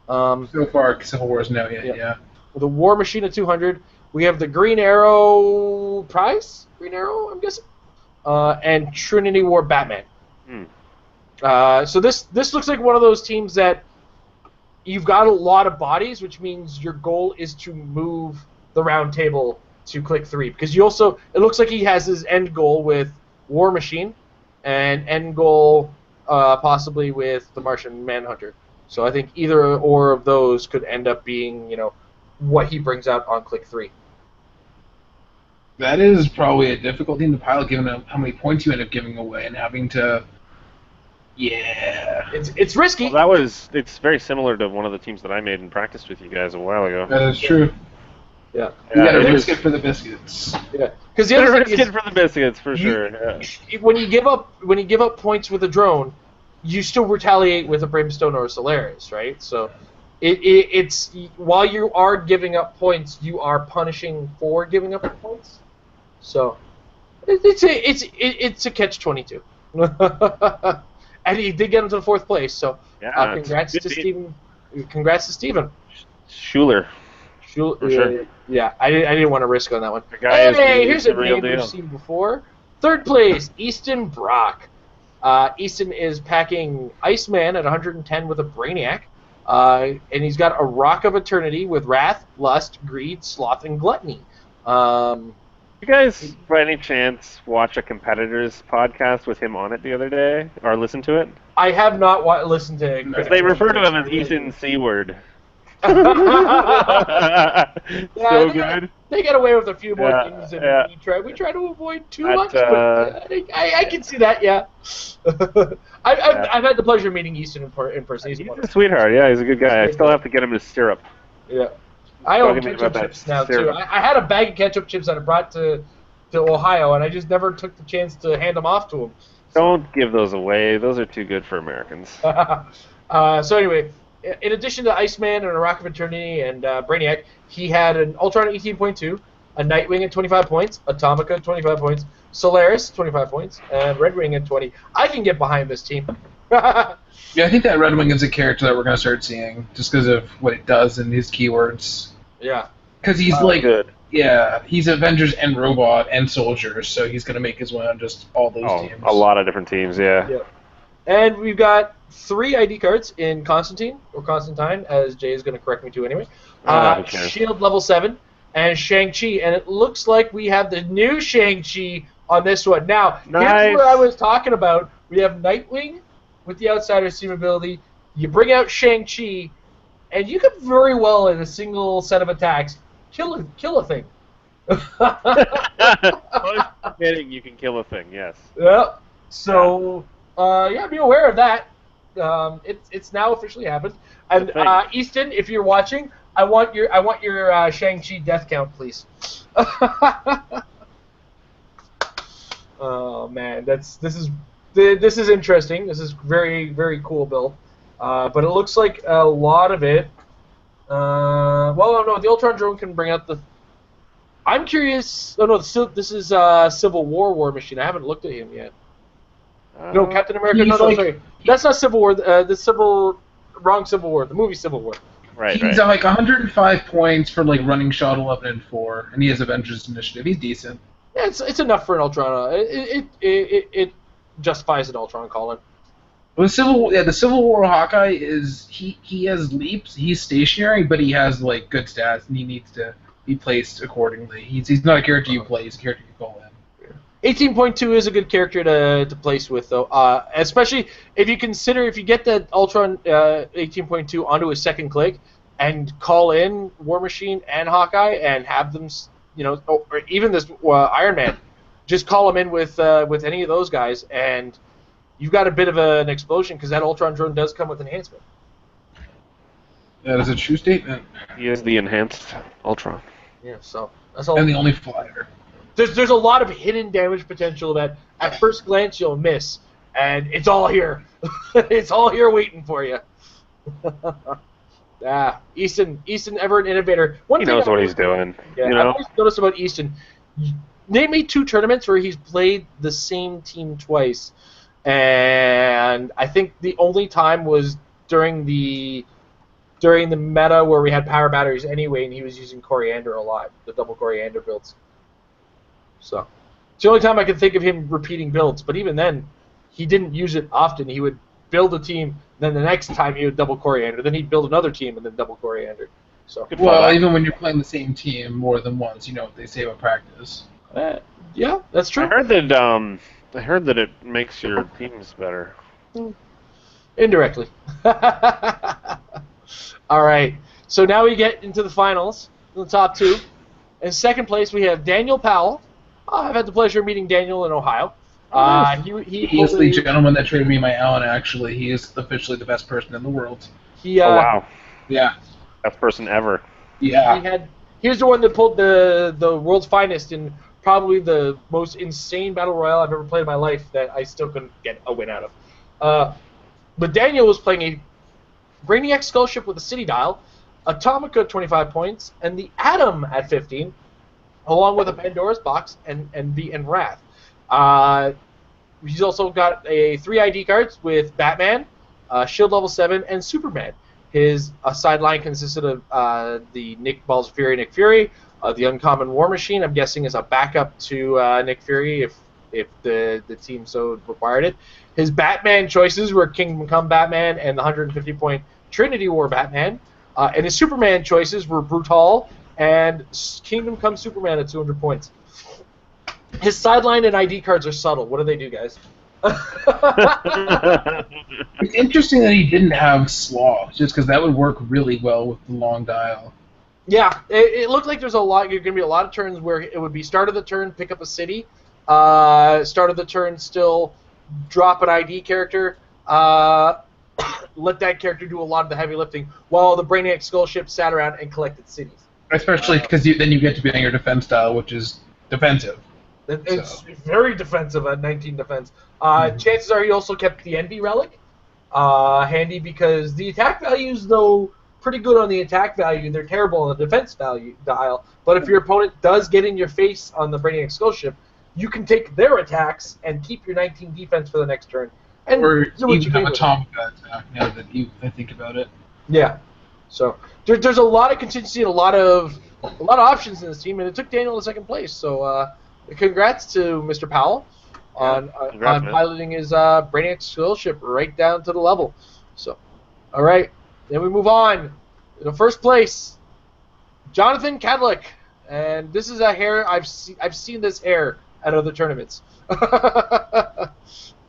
So far, Civil War is no yet, yeah. The War Machine at 200. We have the Green Arrow prize? Green Arrow, I'm guessing? And Trinity War Batman. So this looks like one of those teams that you've got a lot of bodies, which means your goal is to move the round table to click 3. Because it looks like he has his end goal with War Machine and end goal possibly with the Martian Manhunter. So I think either or of those could end up being, what he brings out on click 3. That is probably a difficult thing to pilot, given how many points you end up giving away and having to. Yeah. It's risky. Well, it's very similar to one of the teams that I made and practiced with you guys a while ago. That is true. Yeah. You gotta risk it for the biscuits. Yeah. Because the other risk it for the biscuits for sure. Yeah. When you give up points with a drone, you still retaliate with a Brimstone or a Solaris, right? So it's while you are giving up points, you are punishing for giving up points. So it's a catch-22. And he did get him to the 4th place. So congrats to Steven. Congrats to Steven. Schuler. For sure. Yeah, I didn't want to risk on that one. The guy Here's a name we've seen before. 3rd place, Easton Brock. Easton is packing Iceman at 110 with a Brainiac. And he's got a Rock of Eternity with Wrath, Lust, Greed, Sloth, and Gluttony. You guys, by any chance, watch a competitor's podcast with him on it the other day, or listen to it? I have not listened to it. Because they refer to him as Easton C-word. So good. They get away with a few more things than we try to avoid too much. But I can see that. Yeah. I've had the pleasure of meeting Easton in person. He's a sweetheart. Yeah, he's a good guy. I still have to get him to stirrup. Yeah. I own ketchup chips now too. I had a bag of ketchup chips that I brought to Ohio, and I just never took the chance to hand them off to him. Don't give those away. Those are too good for Americans. So anyway, in addition to Iceman and a Rock of Eternity and Brainiac, he had an Ultron at 18.2, a Nightwing at 25 points, Atomica at 25 points, Solaris 25 points, and Red Wing at 20. I can get behind this team. Yeah, I think that Red Wing is a character that we're going to start seeing just because of what it does and his keywords. Yeah. Because he's he's Avengers and Robot and Soldiers, so he's going to make his way on just all those teams. A lot of different teams, yeah. And we've got 3 ID cards in Constantine, or Constantine, as Jay is going to correct me to anyway. Shield level 7, and Shang-Chi. And it looks like we have the new Shang-Chi on this one. Now, here's where I was talking about. We have Nightwing with the Outsider Seam ability. You bring out Shang-Chi, and you could very well, in a single set of attacks, kill a thing. Kidding, you can kill a thing, yes. Yep. So, be aware of that. It's now officially happened. And Easton, if you're watching, I want your Shang-Chi death count, please. Oh man, this is interesting. This is very, very cool build. But it looks like a lot of it. The Ultron drone can bring out the. I'm curious. Oh no, this is Civil War Machine. I haven't looked at him yet. No, Captain America. No, sorry. That's not Civil War. Wrong Civil War. The movie Civil War. Right. He's at like 105 points for like running shot 11 and 4, and he has Avengers Initiative. He's decent. Yeah, it's enough for an Ultron. It justifies an Ultron calling. Well, the Civil War Hawkeye is he has leaps. He's stationary, but he has like good stats, and he needs to be placed accordingly. He's not a character you play. He's a character you call in. 18.2 is a good character to place with, though. Especially if you get that Ultron 18.2 onto his second click and call in War Machine and Hawkeye and have them, or even this Iron Man, just call him in with any of those guys, and you've got a bit of an explosion because that Ultron drone does come with enhancement. That is a true statement. He is the enhanced Ultron. Yeah, so that's all. And the only flyer. There's a lot of hidden damage potential that at first glance you'll miss, and it's all here. It's all here waiting for you. Easton, ever an innovator. He knows what he's doing. Yeah, I've always noticed about Easton. Name me 2 tournaments where he's played the same team twice, and I think the only time was during the meta where we had power batteries anyway, and he was using Coriander a lot, the double Coriander builds. So it's the only time I can think of him repeating builds. But even then, he didn't use it often. He would build a team, then the next time he would double Coriander. Then he'd build another team and then double Coriander. So even when you're playing the same team more than once, you know what they say about practice. Yeah, that's true. I heard that it makes your teams better. Indirectly. All right. So now we get into the finals, the top 2. In second place, we have Daniel Powell. I've had the pleasure of meeting Daniel in Ohio. He is the gentleman that traded me my Allen, actually. He is officially the best person in the world. Oh, wow. Yeah. Best person ever. Yeah. Here's the one that pulled the world's finest in probably the most insane battle royale I've ever played in my life that I still couldn't get a win out of. But Daniel was playing a Brainiac Skullship with a City Dial, Atomica at 25 points, and the Atom at 15, along with a Pandora's Box and Wrath. He's also got 3 ID cards with Batman, Shield level 7, and Superman. His sideline consisted of the Nick Balls of Fury, Nick Fury, the Uncommon War Machine. I'm guessing is a backup to Nick Fury if the team so required it. His Batman choices were Kingdom Come Batman and the 150-point Trinity War Batman. And his Superman choices were Brutal and Kingdom Come Superman at 200 points. His sideline and ID cards are subtle. What do they do, guys? It's interesting that he didn't have Slaw, just because that would work really well with the long dial. Yeah, it looked like there's going to be a lot of turns where it would be start of the turn, pick up a city, start of the turn, still drop an ID character, let that character do a lot of the heavy lifting, while the Brainiac Skullship sat around and collected cities. Especially because then you get to be on your defense dial, which is defensive. It's very defensive at 19 defense. Chances are he also kept the Envy Relic handy because the attack values, though pretty good on the attack value, they're terrible on the defense value dial. But if your opponent does get in your face on the Brainiac Skullship, you can take their attacks and keep your 19 defense for the next turn. And or even have Atomica attack, now that I think about it. Yeah. So there's a lot of contingency and a lot of options in this team, and it took Daniel to second place. So congrats to Mr. Powell on piloting his Brainiac Skullship right down to the level. So, all right, then we move on. In the first place, Jonathan Cadlick, and this is a hair I've seen this hair at other tournaments.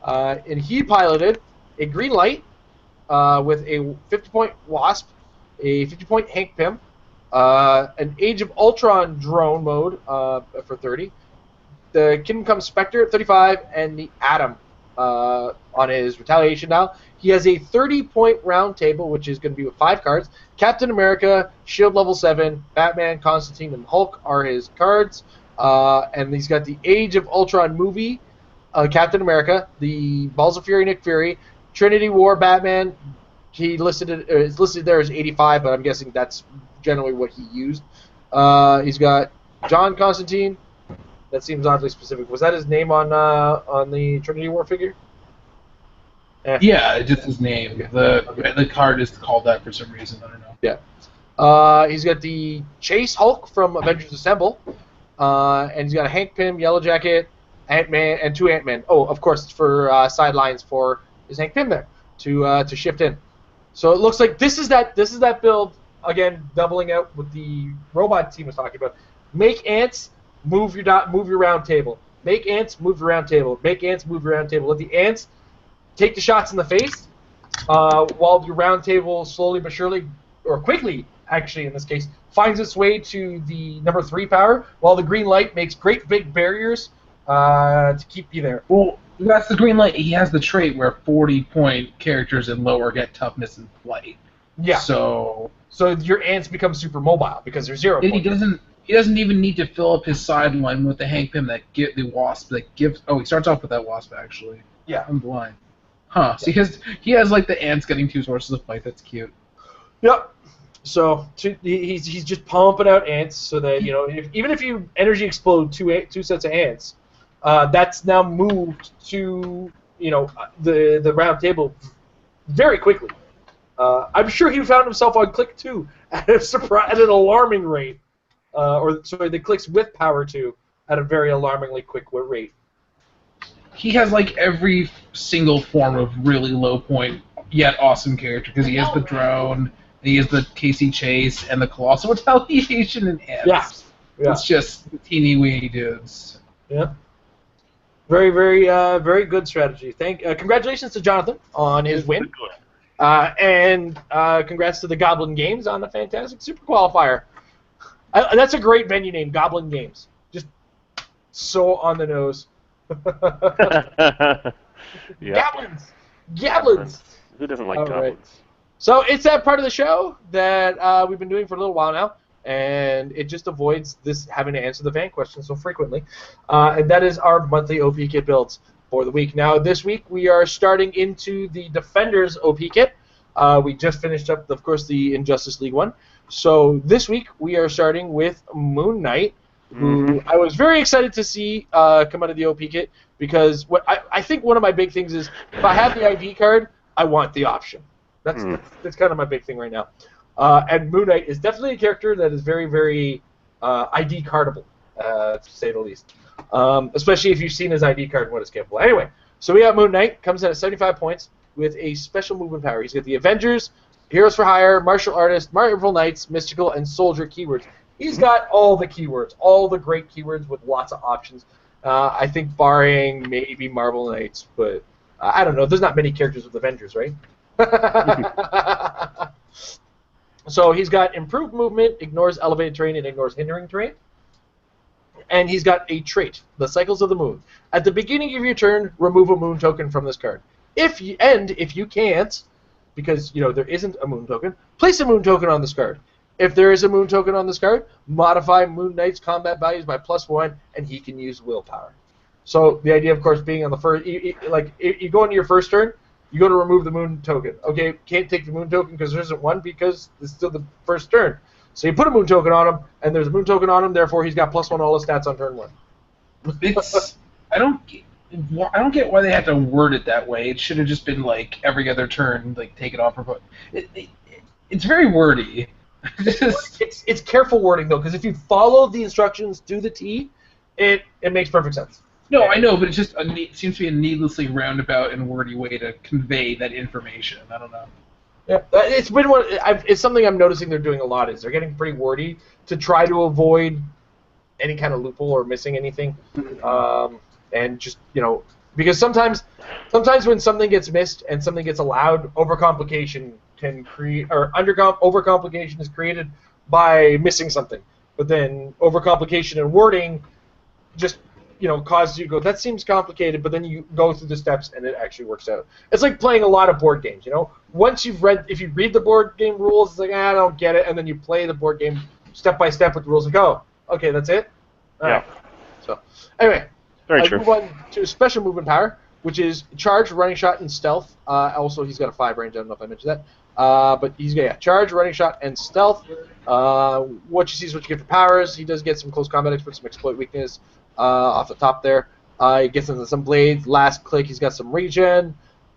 And he piloted a green light with a 50-point Wasp, a 50-point Hank Pym, an Age of Ultron drone mode for 30, the Kingdom Come Spectre at 35, and the Atom on his Retaliation dial. He has a 30-point round table, which is going to be with 5 cards. Captain America, Shield level 7, Batman, Constantine, and Hulk are his cards. And he's got the Age of Ultron movie, Captain America, the Balls of Fury, Nick Fury, Trinity War, Batman. He it's listed there as 85, but I'm guessing that's generally what he used. He's got John Constantine. That seems oddly specific. Was that his name on the Trinity War figure? Yeah, just his name. The card is called that for some reason. I don't know. Yeah. He's got the Chase Hulk from Avengers Assemble, and he's got a Hank Pym, Yellow Jacket, Ant-Man, and 2 Ant-Man. Oh, of course, for sidelines for his Hank Pym there to shift in. So it looks like this is that build again, doubling out what the robot team was talking about. Make ants, move your round table. Make ants, move your round table. Make ants, move your round table. Let the ants take the shots in the face, while your round table slowly but surely, or quickly, actually in this case, finds its way to the number 3 power, while the green light makes great big barriers to keep you there. Well, that's the green light. He has the trait where 40-point characters and lower get toughness and flight. Yeah. So your ants become super mobile because they're 0 points. He doesn't even need to fill up his sideline with the Hank Pym the Wasp that gives. Oh, he starts off with that Wasp actually. Yeah. I'm blind. Huh. So he has like the ants getting 2 sources of fight. That's cute. Yep. So he's just pumping out ants so that even if you energy explode two sets of ants, that's now moved to the round table very quickly. I'm sure he found himself on click 2 at an alarming rate, the clicks with power 2 at a very alarmingly quick rate. He has like every single form of really low point yet awesome character because he has the drone, and he has the Casey Chase, and the Colossal Retaliation and ants. Yeah. It's just teeny weeny dudes. Yeah. Very, very, very good strategy. Congratulations to Jonathan on his win. And congrats to the Goblin Games on the fantastic Super Qualifier. That's a great venue name, Goblin Games. Just so on the nose. Yeah. Goblins. Who doesn't like All goblins? Right. So it's that part of the show that we've been doing for a little while now, and it just avoids this having to answer the fan question so frequently. And that is our monthly OP kit builds. for the week. Now, this week we are starting into the Defenders OP kit. We just finished up, of course, the Injustice League one. So this week we are starting with Moon Knight, who I was very excited to see come out of the OP kit, because what I think one of my big things is, if I have the ID card, I want the option. That's kind of my big thing right now. And Moon Knight is definitely a character that is very, very ID cardable, to say the least. Especially if you've seen his ID card and what it's capable of. Anyway, so we got Moon Knight, comes in at 75 points with a special movement power. He's got the Avengers, Heroes for Hire, Martial Artist, Marvel Knights, Mystical, and Soldier keywords. He's got all the keywords, all the great keywords with lots of options. I think barring maybe Marvel Knights, but I don't know. There's not many characters with Avengers, right? So he's got improved movement, ignores elevated terrain, and ignores hindering terrain. And he's got a trait, the Cycles of the Moon. At the beginning of your turn, remove a moon token from this card. If you can't, because there isn't a moon token, place a moon token on this card. If there is a moon token on this card, modify Moon Knight's combat values by +1, and he can use willpower. So the idea, of course, being on the first, you go into your first turn, you go to remove the moon token. Okay, can't take the moon token because there isn't one, because it's still the first turn. So you put a moon token on him, and there's a moon token on him. Therefore, he's got +1 all his stats on turn 1. I don't get why they had to word it that way. It should have just been like every other turn, like take it off or put. It's very wordy. It's careful wording though, because if you follow the instructions to the T, it makes perfect sense. No, I know, but it seems to be a needlessly roundabout and wordy way to convey that information. I don't know. Yeah, it's something I'm noticing they're doing a lot. Is they're getting pretty wordy to try to avoid any kind of loophole or missing anything, and just because sometimes when something gets missed and something gets allowed, overcomplication can create, or overcomplication is created by missing something. But then overcomplication and wording just causes you to go, that seems complicated, but then you go through the steps and it actually works out. It's like playing a lot of board games, Once if you read the board game rules, it's like, I don't get it, and then you play the board game step by step with the rules and go, okay, that's it? All right. So, anyway, very true. Move on to a special movement power, which is charge, running shot, and stealth. Also, he's got a 5 range, I don't know if I mentioned that. But he's got charge, running shot, and stealth. What you see is what you get for powers. He does get some close combat expert, some exploit weakness off the top there. He gets into some blades. Last click, he's got some regen.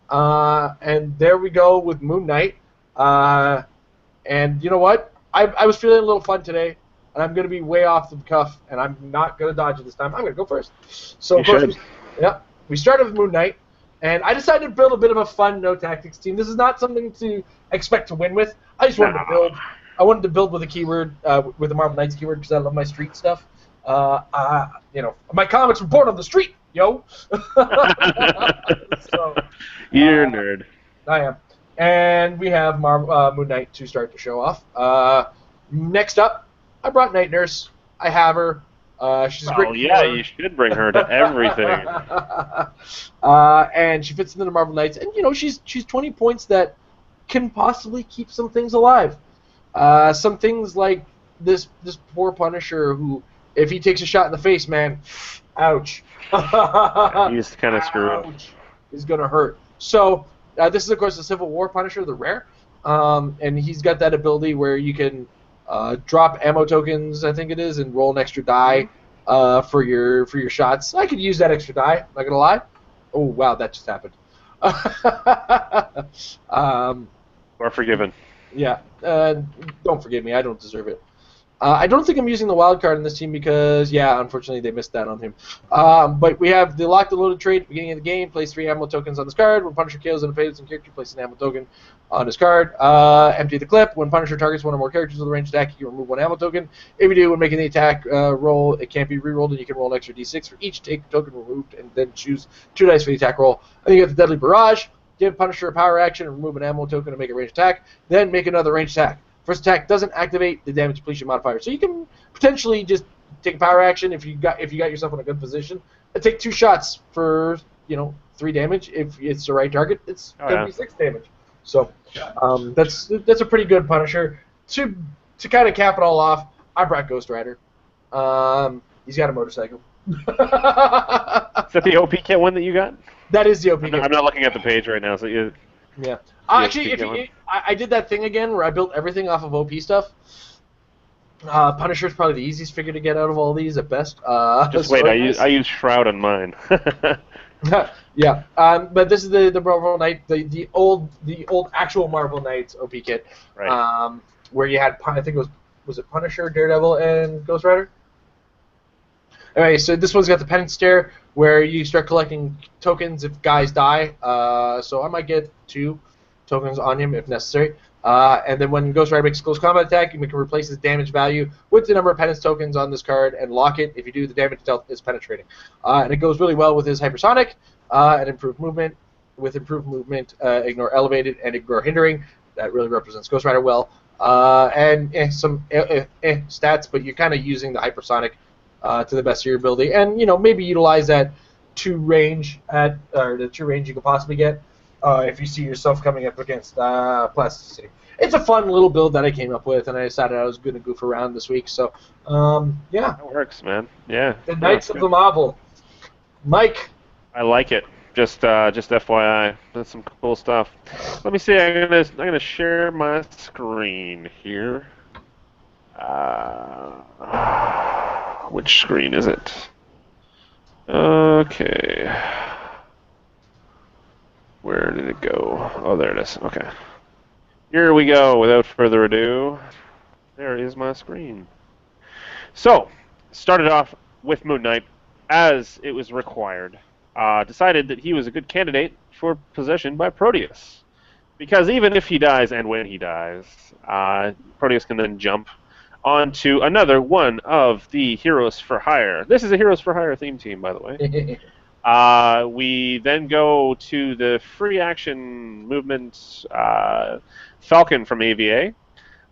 And there we go with Moon Knight. And you know what? I was feeling a little fun today, and I'm going to be way off the cuff, and I'm not going to dodge it this time. I'm going to go first. So, of course, we started with Moon Knight. And I decided to build a bit of a fun no tactics team. This is not something to expect to win with. I just wanted to build. I wanted to build with a keyword, with the Marvel Knights keyword, because I love my street stuff. My comics were born on the street, yo. So, you're a nerd. I am. And we have Moon Knight to start the show off. Next up, I brought Night Nurse. I have her. She's a great keyword. You should bring her to everything. And she fits into the Marvel Knights, and she's 20 points that can possibly keep some things alive. Some things like this poor Punisher who, if he takes a shot in the face, man, ouch. He's kind of screwed. He's gonna hurt. So this is of course the Civil War Punisher, the rare, and he's got that ability where you can drop ammo tokens, I think it is, and roll an extra die for your shots. I could use that extra die. Not gonna lie. Oh wow, that just happened. We're forgiven. Yeah, don't forgive me. I don't deserve it. I don't think I'm using the wild card in this team because, unfortunately they missed that on him. But we have the locked and loaded trait at the beginning of the game. Place 3 ammo tokens on this card. When Punisher kills an offending character, place an ammo token on his card. Empty the clip. When Punisher targets one or more characters with a ranged attack, you can remove 1 ammo token. If you do, when making the attack roll, it can't be re-rolled, and you can roll an extra d6 for each token removed, and then choose 2 dice for the attack roll. And you have the Deadly Barrage. Give Punisher a power action and remove an ammo token to make a ranged attack. Then make another ranged attack. First attack doesn't activate the damage depletion modifier, so you can potentially just take a power action if you got yourself in a good position and take 2 shots for 3 damage. If it's the right target, it's going to be 6 damage. So that's a pretty good Punisher. To kind of cap it all off, I brought Ghost Rider. He's got a motorcycle. Is that the OP kit one that you got? That is the OP kit. I'm not looking at the page right now. So you, Yeah. the Actually, OP kit one? I did that thing again where I built everything off of OP stuff. Punisher's probably the easiest figure to get out of all these at best. Just so wait. anyways. I use Shroud on mine. Yeah. But this is the Marvel Knight, the old actual Marvel Knights OP kit. Right. Where you had, I think it was it Punisher, Daredevil, and Ghost Rider. Anyway, so this one's got the penance stare where you start collecting tokens if guys die. So I might get 2 tokens on him if necessary. And then when Ghost Rider makes a close combat attack, you can replace his damage value with the number of penance tokens on this card and lock it. If you do, the damage dealt is penetrating. And it goes really well with his hypersonic and improved movement. With improved movement, ignore elevated and ignore hindering. That really represents Ghost Rider well. And some stats, but you're kind of using the hypersonic to the best of your ability, and maybe utilize that 2 range or the 2 range you could possibly get if you see yourself coming up against plasticity. It's a fun little build that I came up with, and I decided I was going to goof around this week. So yeah, That works, man. Yeah. the Knights of the Marvel. Mike. I like it. Just FYI, that's some cool stuff. Let me see. I'm gonna share my screen here. Which screen is it? Okay. Where did it go? Oh, there it is. Okay. Here we go. Without further ado, there is my screen. So, started off with Moon Knight as it was required. Decided that he was a good candidate for possession by Proteus. Because even if he dies and when he dies, Proteus can then jump onto another one of the Heroes for Hire. This is a Heroes for Hire theme team, by the way. We then go to the free action movement Falcon from AVA.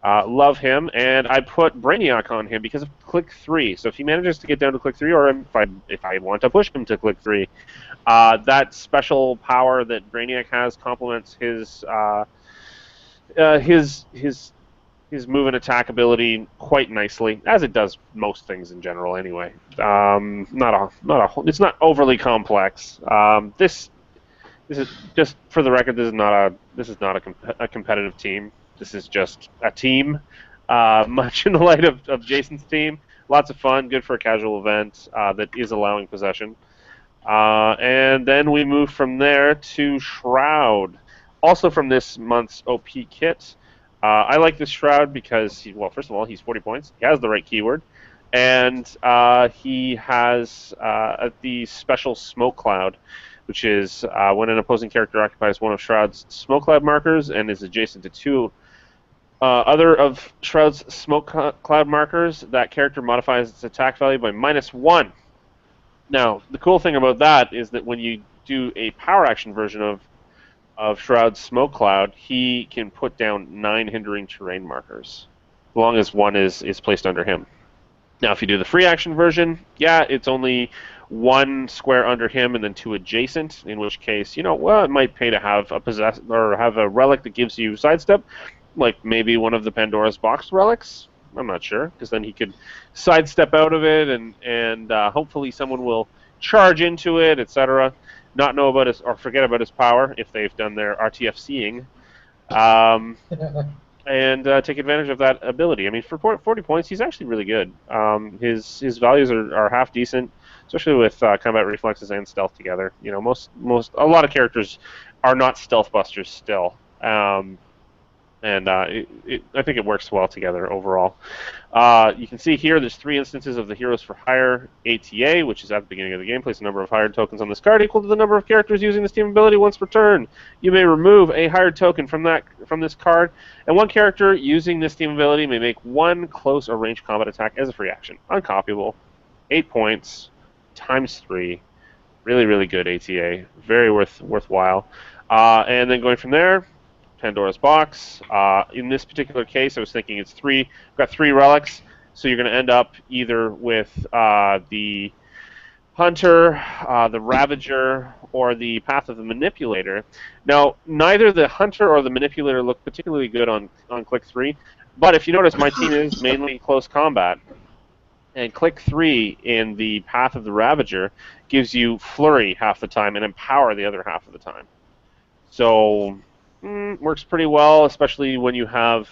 Love him, and I put Brainiac on him because of click 3. So if he manages to get down to click 3, or if I want to push him to click 3, that special power that Brainiac has complements his move and attack ability quite nicely, as it does most things in general. Anyway, it's not overly complex. This is just for the record. This is not a competitive team. This is just a team, much in the light of Jason's team. Lots of fun, good for a casual event that is allowing possession. And then we move from there to Shroud, also from this month's OP kit. I like this Shroud because, first of all, he's 40 points. He has the right keyword. And he has the special Smoke Cloud, which is when an opposing character occupies one of Shroud's Smoke Cloud markers and is adjacent to 2 other of Shroud's Smoke Cloud markers, that character modifies its attack value by -1. Now, the cool thing about that is that when you do a power action version of Shroud's Smoke Cloud, he can put down 9 hindering terrain markers, as long as 1 is placed under him. Now, if you do the free action version, yeah, it's only 1 square under him and then 2 adjacent, in which case, it might pay to have have a relic that gives you sidestep, like maybe one of the Pandora's Box relics. I'm not sure, because then he could sidestep out of it, and hopefully someone will charge into it, etc. Not know about his, or forget about his power if they've done their RTFCing, and take advantage of that ability. I mean, for 40 points, he's actually really good. His values are half decent, especially with combat reflexes and stealth together. A lot of characters are not stealth busters still. And I think it works well together overall. You can see here there's 3 instances of the Heroes for Hire ATA, which is at the beginning of the game. Place a number of hired tokens on this card equal to the number of characters using this team ability once per turn. You may remove a hired token from this card, and 1 character using this team ability may make 1 close or ranged combat attack as a free action. Uncopyable. 8 points times 3. Really, really good ATA. Very worthwhile. And then going from there, Pandora's Box. In this particular case, I was thinking it's 3. We've got 3 relics, so you're going to end up either with the Hunter, the Ravager, or the Path of the Manipulator. Now, neither the Hunter or the Manipulator look particularly good on click 3, but if you notice, my team is mainly close combat. And click 3 in the Path of the Ravager gives you Flurry half the time and Empower the other half of the time. So, works pretty well, especially when you have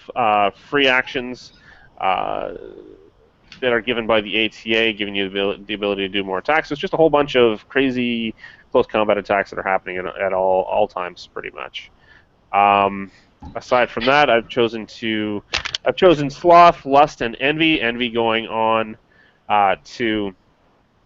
free actions that are given by the ATA, giving you the ability to do more attacks. So it's just a whole bunch of crazy close combat attacks that are happening at all times, pretty much. Aside from that, I've chosen Sloth, Lust, and Envy. Envy going on to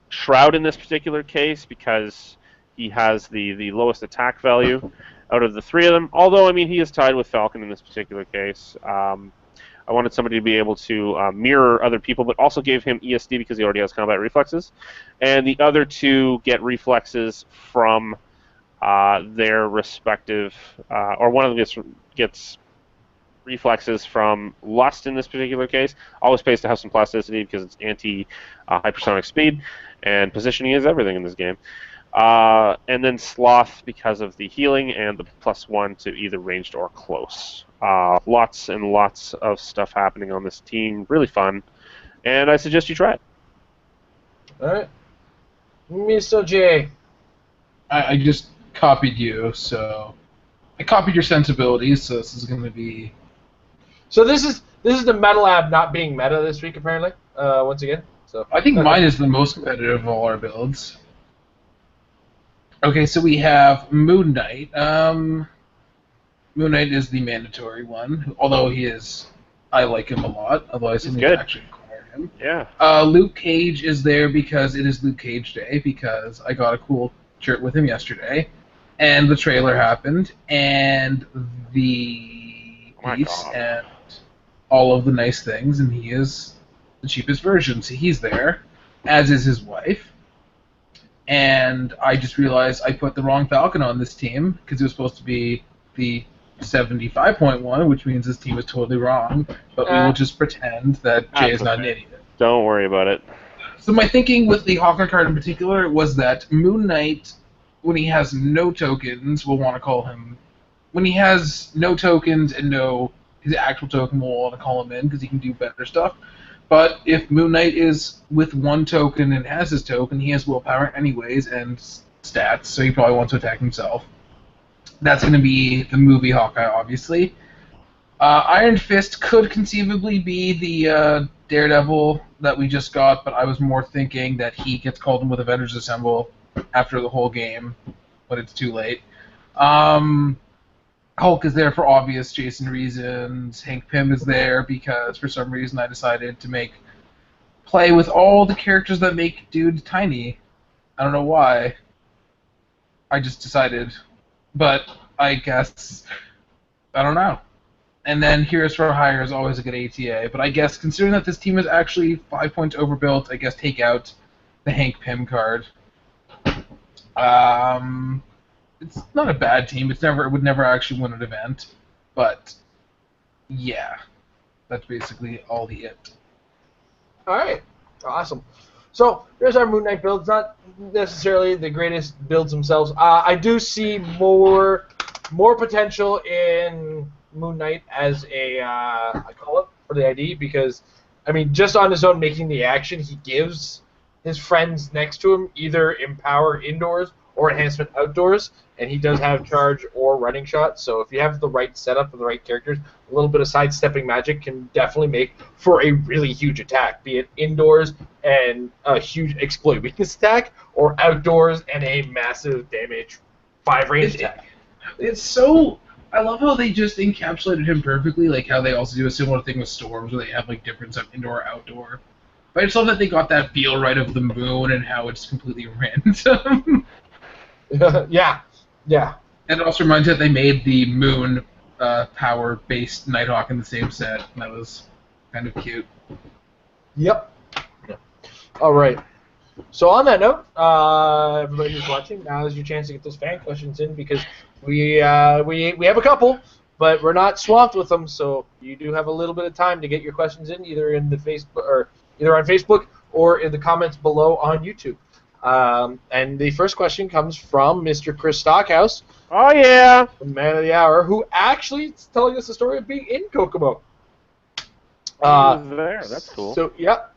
Shroud in this particular case because he has the lowest attack value out of the three of them. Although, I mean, he is tied with Falcon in this particular case. I wanted somebody to be able to mirror other people, but also gave him ESD because he already has combat reflexes. And the other two get reflexes from their respective, or one of them gets reflexes from Lust in this particular case. Always pays to have some plasticity because it's anti-hypersonic speed, and positioning is everything in this game. And then Sloth because of the healing and the +1 to either ranged or close. Lots and lots of stuff happening on this team. Really fun. And I suggest you try it. All right. Mr. J. I just copied you, so I copied your sensibilities, so this is going to be... So this is the Meta Lab not being meta this week, apparently, once again. So I think mine is the most competitive of all our builds. Okay, so we have Moon Knight. Moon Knight is the mandatory one, although I like him a lot, otherwise I need to actually acquire him. Yeah. Luke Cage is there because it is Luke Cage Day, because I got a cool shirt with him yesterday, and the trailer happened, and the piece, and all of the nice things, and he is the cheapest version, so he's there, as is his wife. And I just realized I put the wrong Falcon on this team, because it was supposed to be the 75.1, which means this team is totally wrong, but we will just pretend that Jay is not an idiot. Don't worry about it. So my thinking with the Hawker card in particular was that Moon Knight, when he has no tokens, we'll want to call him... When he has no tokens and his actual token, we'll want to call him in, because he can do better stuff. But if Moon Knight is with one token and has his token, he has willpower anyways and stats, so he probably wants to attack himself. That's going to be the movie Hawkeye, obviously. Iron Fist could conceivably be the Daredevil that we just got, but I was more thinking that he gets called in with Avengers Assemble after the whole game, but it's too late. Hulk is there for obvious Jason reasons. Hank Pym is there because for some reason I decided to play with all the characters that make dude tiny. I don't know why. I just decided. But I guess, I don't know. And then Heroes for Hire is always a good ATA. But I guess, considering that this team is actually 5 points overbuilt, I guess take out the Hank Pym card. It's not a bad team. It would never actually win an event. But, yeah. That's basically all the it. Alright. Awesome. So, here's our Moon Knight builds. Not necessarily the greatest builds themselves. I do see more potential in Moon Knight as I call it for the ID, because, I mean, just on his own making the action, he gives his friends next to him either Empower indoors or Enhancement outdoors, and he does have Charge or Running Shot, so if you have the right setup and the right characters, a little bit of sidestepping magic can definitely make for a really huge attack, be it indoors and a huge exploit weakness attack, or outdoors and a massive damage 5 range attack. It's so... I love how they just encapsulated him perfectly, like how they also do a similar thing with Storms, where they have like different stuff indoor or outdoor. But I just love that they got that feel right of the moon and how it's completely random. Yeah. And it also reminds me that they made the moon power-based Nighthawk in the same set, and that was kind of cute. Yep. All right. So on that note, everybody who's watching, now is your chance to get those fan questions in, because we have a couple, but we're not swamped with them, so you do have a little bit of time to get your questions in, either in the either on Facebook or in the comments below on YouTube. And the first question comes from Mr. Chris Stockhouse. Oh yeah, the man of the hour, who actually is telling us the story of being in Kokomo. He was there. That's cool. So yeah.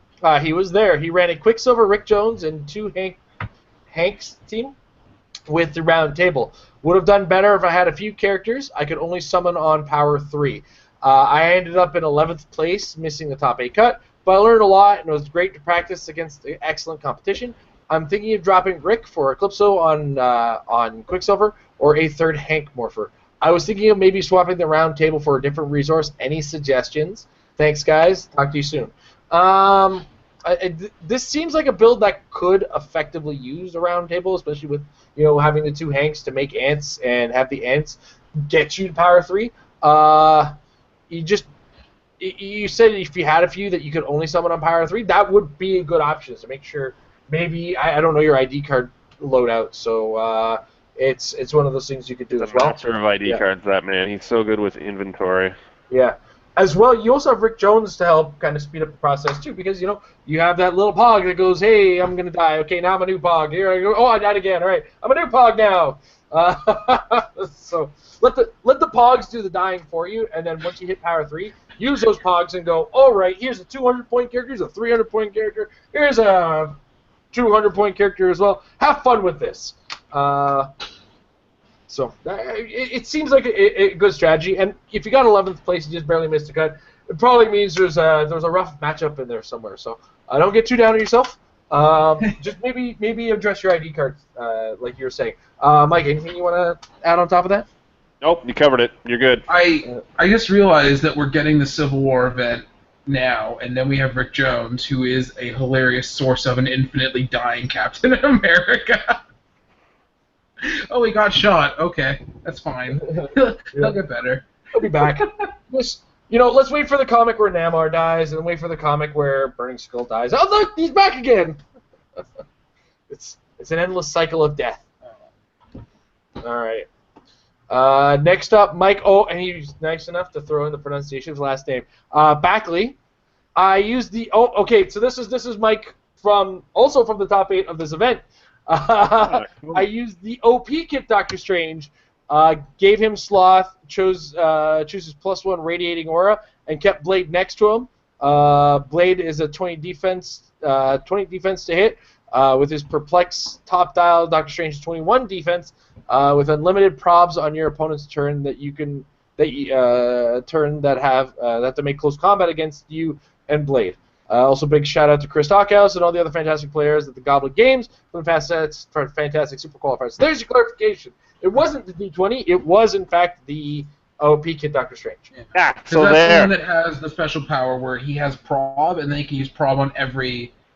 He was there. He ran a Quicksilver, Rick Jones, and two Hanks team with the round table. Would have done better if I had a few characters. I could only summon on power 3. I ended up in 11th place, missing the top 8 cut, but I learned a lot, and it was great to practice against excellent competition. I'm thinking of dropping Rick for Eclipso on Quicksilver or a third Hank Morpher. I was thinking of maybe swapping the round table for a different resource. Any suggestions? Thanks, guys. Talk to you soon. This seems like a build that could effectively use a round table, especially with having the two Hanks to make ants and have the ants get you to power 3. You said if you had a few that you could only summon on power 3, that would be a good option to make sure. Maybe I don't know your ID card loadout, so it's one of those things you could do as well. Master of ID cards, that man. He's so good with inventory. Yeah. As well, you also have Rick Jones to help kind of speed up the process too, because you have that little pog that goes, "Hey, I'm gonna die. Okay, now I'm a new pog. Here I go. Oh, I died again. All right, I'm a new pog now." So let the pogs do the dying for you, and then once you hit power 3, use those pogs and go, "All right, here's a 200-point character, here's a 300-point character, here's a 200-point character as well. Have fun with this." So it seems like a good strategy, and if you got 11th place, you just barely missed a cut. It probably means there's a rough matchup in there somewhere. So don't get too down on yourself. Just maybe address your ID card, like you were saying. Mike, anything you want to add on top of that? Nope, you covered it. You're good. I just realized that we're getting the Civil War event now, and then we have Rick Jones, who is a hilarious source of an infinitely dying Captain America. Oh, he got shot. Okay, that's fine. He'll get better. He'll be back. Let's wait for the comic where Namor dies, and wait for the comic where Burning Skull dies. Oh, look, he's back again. It's an endless cycle of death. All right. Next up, Mike. Oh, and he's nice enough to throw in the pronunciation of his last name. Backley. I used the. Oh, okay. So this is Mike from the top 8 of this event. I used the OP kit Doctor Strange, gave him Sloth, chose his +1 radiating aura, and kept Blade next to him. Blade is a 20 defense to hit. With his perplex top dial, Doctor Strange is 21 defense, with unlimited probs on your opponent's turn that have to make close combat against you and Blade. Also, big shout out to Chris Stockhouse and all the other fantastic players at the Goblet Games for the fantastic Super Qualifiers. So there's your clarification. It wasn't the D20. It was, in fact, the OP kit Doctor Strange. Yeah, so that's the one that has the special power where he has prob, and then he can use prob on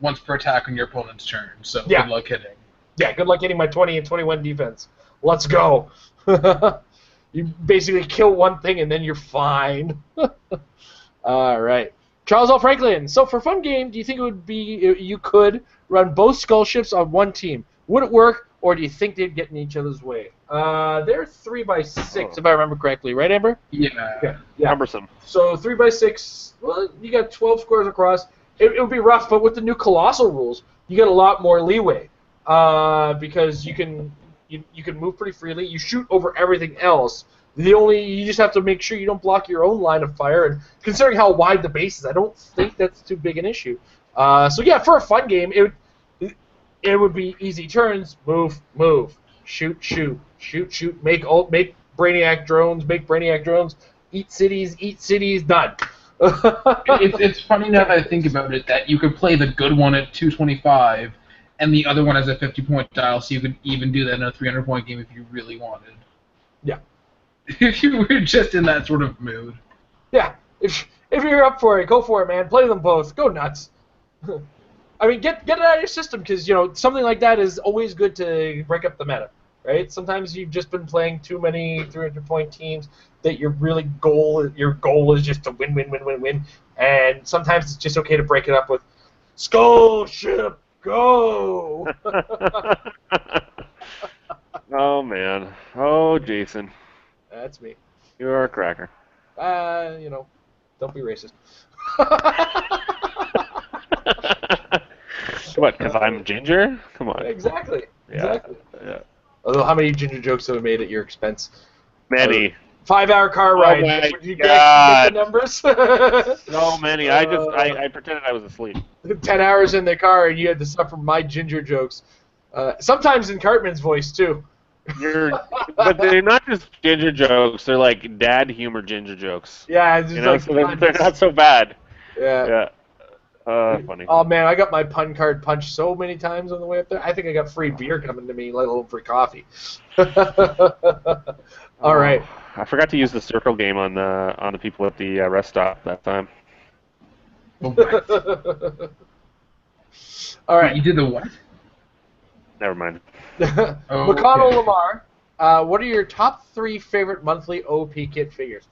once per attack on your opponent's turn. So good luck hitting. Yeah, good luck hitting my 20 and 21 defense. Let's go. You basically kill one thing, and then you're fine. All right. Charles L. Franklin. So for fun game, do you think you could run both skull ships on one team? Would it work, or do you think they'd get in each other's way? They're 3x6, if I remember correctly, right, Amber? Yeah. Cumbersome. So 3x6. Well, you got 12 squares across. It would be rough, but with the new colossal rules, you get a lot more leeway because you can move pretty freely. You shoot over everything else. You just have to make sure you don't block your own line of fire. And considering how wide the base is, I don't think that's too big an issue. So yeah, for a fun game, it would be easy turns, move, shoot, make Brainiac drones, eat cities, done. It's funny now that I think about it that you could play the good one at 225, and the other one has a 50-point dial, so you could even do that in a 300-point game if you really wanted. Yeah. If you were just in that sort of mood. Yeah. If you're up for it, go for it, man. Play them both. Go nuts. I mean, get it out of your system because something like that is always good to break up the meta, right? Sometimes you've just been playing too many 300-point teams that your goal is just to win, and sometimes it's just okay to break it up with Skull Ship, go. Oh man. Oh Jason. That's me. You're a cracker. Don't be racist. What, because I'm ginger? Come on. Exactly. Yeah. Although, how many ginger jokes have I made at your expense? Many. 5-hour car ride. my Would you God. get the numbers? So many. I pretended I was asleep. 10 hours in the car, and you had to suffer my ginger jokes. Sometimes in Cartman's voice, too. But they're not just ginger jokes. They're like dad humor ginger jokes. Yeah, it's just like so they're not so bad. Yeah. Funny. Oh man, I got my pun card punched so many times on the way up there. I think I got free beer coming to me, let alone free coffee. All right. I forgot to use the circle game on the people at the rest stop that time. Oh, All right. You did the what? Never mind. McConnell Lamar, what are your top 3 favorite monthly OP kit figures?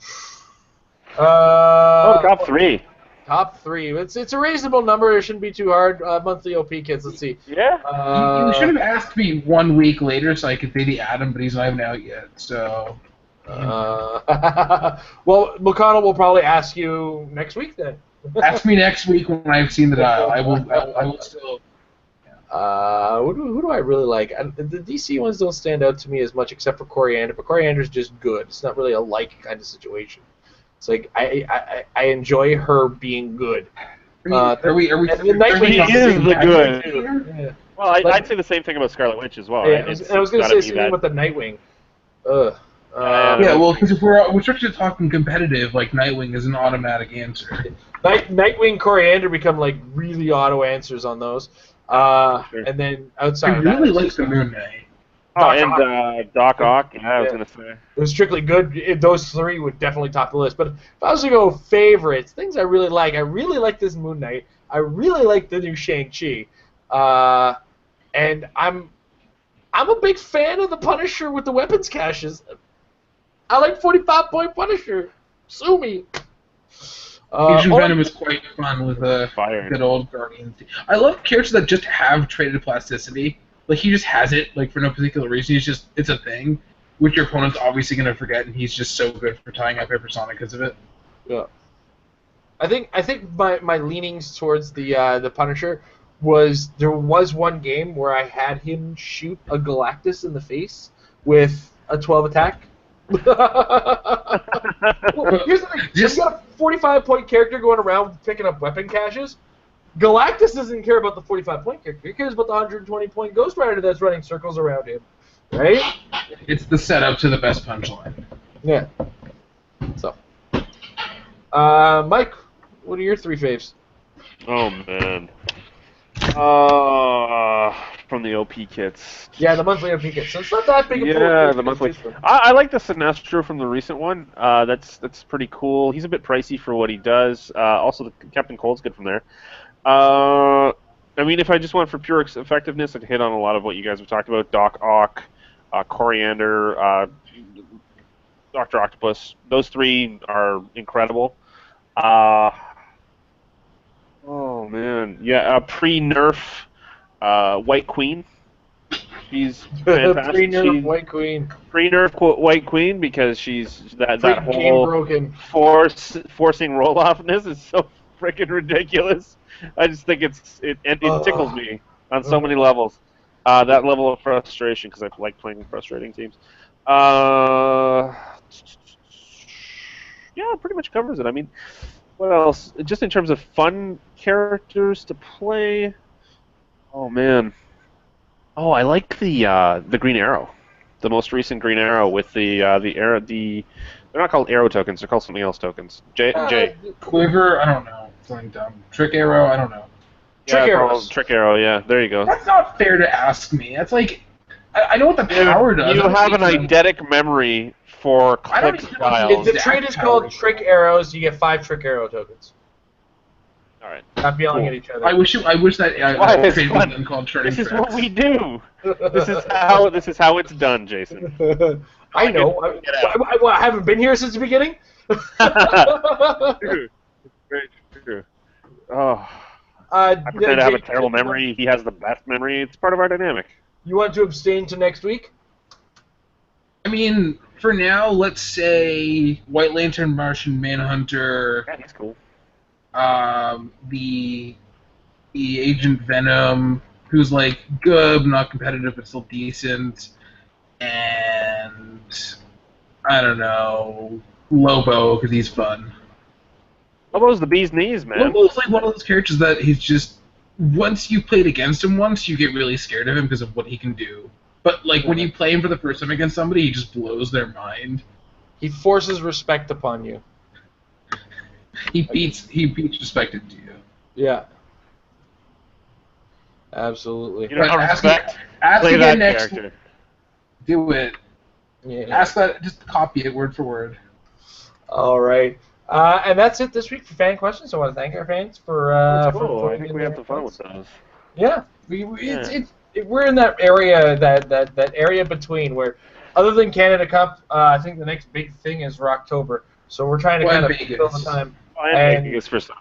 Top 3. Top 3. It's a reasonable number. It shouldn't be too hard. Monthly OP kits. Let's see. Yeah. You should have asked me 1 week later so I could maybe add him, but he's not even out yet. So. Well, McConnell will probably ask you next week then. Ask me next week when I've seen the dial. I will still. Who do I really like? The DC ones don't stand out to me as much, except for Coriander. But Coriander's just good. It's not really a like kind of situation. It's like I enjoy her being good. Are we? Nightwing He is the good. Yeah. Well, I'd say the same thing about Scarlet Witch as well. Yeah, Right? I was going to say something with the Nightwing. Yeah, well, because if we're strictly talking competitive, like Nightwing is an automatic answer. Nightwing, Coriander become like really auto answers on those. Sure. And then outside I of that, really like the Moon Knight. Doc Ock. Yeah, I was gonna say. It was strictly good. Those 3 would definitely top the list. But if I was to go favorites, things I really like this Moon Knight. I really like the new Shang-Chi. And I'm a big fan of the Punisher with the weapons caches. I like 45-point Punisher. Sue me. Agent Venom is quite fun with Fire. good old Guardian. I love characters that just have traded plasticity. Like, he just has it, like, for no particular reason. It's a thing, which your opponent's obviously going to forget, and he's just so good for tying up Hypersonic because of it. Yeah. I think my leanings towards the Punisher was there was one game where I had him shoot a Galactus in the face with a 12 attack. Well, here's the thing. You got a 45-point character going around picking up weapon caches. Galactus doesn't care about the 45-point character. He cares about the 120-point Ghost Rider that's running circles around him. Right? It's the setup to the best punchline. Yeah. So. Mike, what are your 3 faves? Oh man. From the OP kits. Yeah, the monthly OP kits. So it's not that big a pool. Yeah, the monthly. I like the Sinestro from the recent one. That's pretty cool. He's a bit pricey for what he does. Also, the Captain Cold's good from there. I mean, if I just went for pure effectiveness, I'd hit on a lot of what you guys have talked about. Doc Ock, Coriander, Dr. Octopus. Those 3 are incredible. Oh man, yeah. Pre-nerf, White Queen. She's fantastic. Pre-nerf White Queen. Pre-nerf White Queen because she's that whole broken. forcing roll-offness is so freaking ridiculous. I just think it tickles me on so many levels. That level of frustration because I like playing with frustrating teams. Yeah, pretty much covers it. I mean, what else? Just in terms of fun characters to play. Oh man. Oh, I like the Green Arrow, the most recent Green Arrow with the arrow. They're not called arrow tokens. They're called something else tokens. J. Quiver. I don't know. Something dumb. Trick Arrow. I don't know. Trick arrows. Trick Arrow. Yeah, there you go. That's not fair to ask me. That's like, I know what the power does. You have an eidetic memory for click styles. If the trait is called Trick Arrows, you get 5 Trick Arrow tokens. All right. Stop yelling at each other. I wish that Why? trait was then called Turning This is Tricks. what we do. This is how it's done, Jason. I know. I haven't been here since the beginning. True. Very true. Oh. I pretend to have a terrible memory. He has the best memory. It's part of our dynamic. You want to abstain to next week? I mean, for now, let's say White Lantern, Martian Manhunter. Yeah, he's cool. The Agent Venom, who's like good, but not competitive, but still decent, and I don't know, Lobo, because he's fun. Lobo's the bee's knees, man. Lobo's like one of those characters that he's just, once you played against him once, you get really scared of him because of what he can do. But like when you play him for the first time against somebody, he just blows their mind. He forces respect upon you. He beats respect into you. Yeah. Absolutely. You don't have respect. Ask Play again that next. character. Do it. Yeah. Ask that. Just copy it word for word. All right. And that's it this week for fan questions. I want to thank our fans for. That's for cool. I putting think in we their have some fun with requests. those. Yeah, we're in that area that area between where, other than Canada Cup, I think the next big thing is Rocktober. So we're trying to kind of fill the time. I am Vegas for some.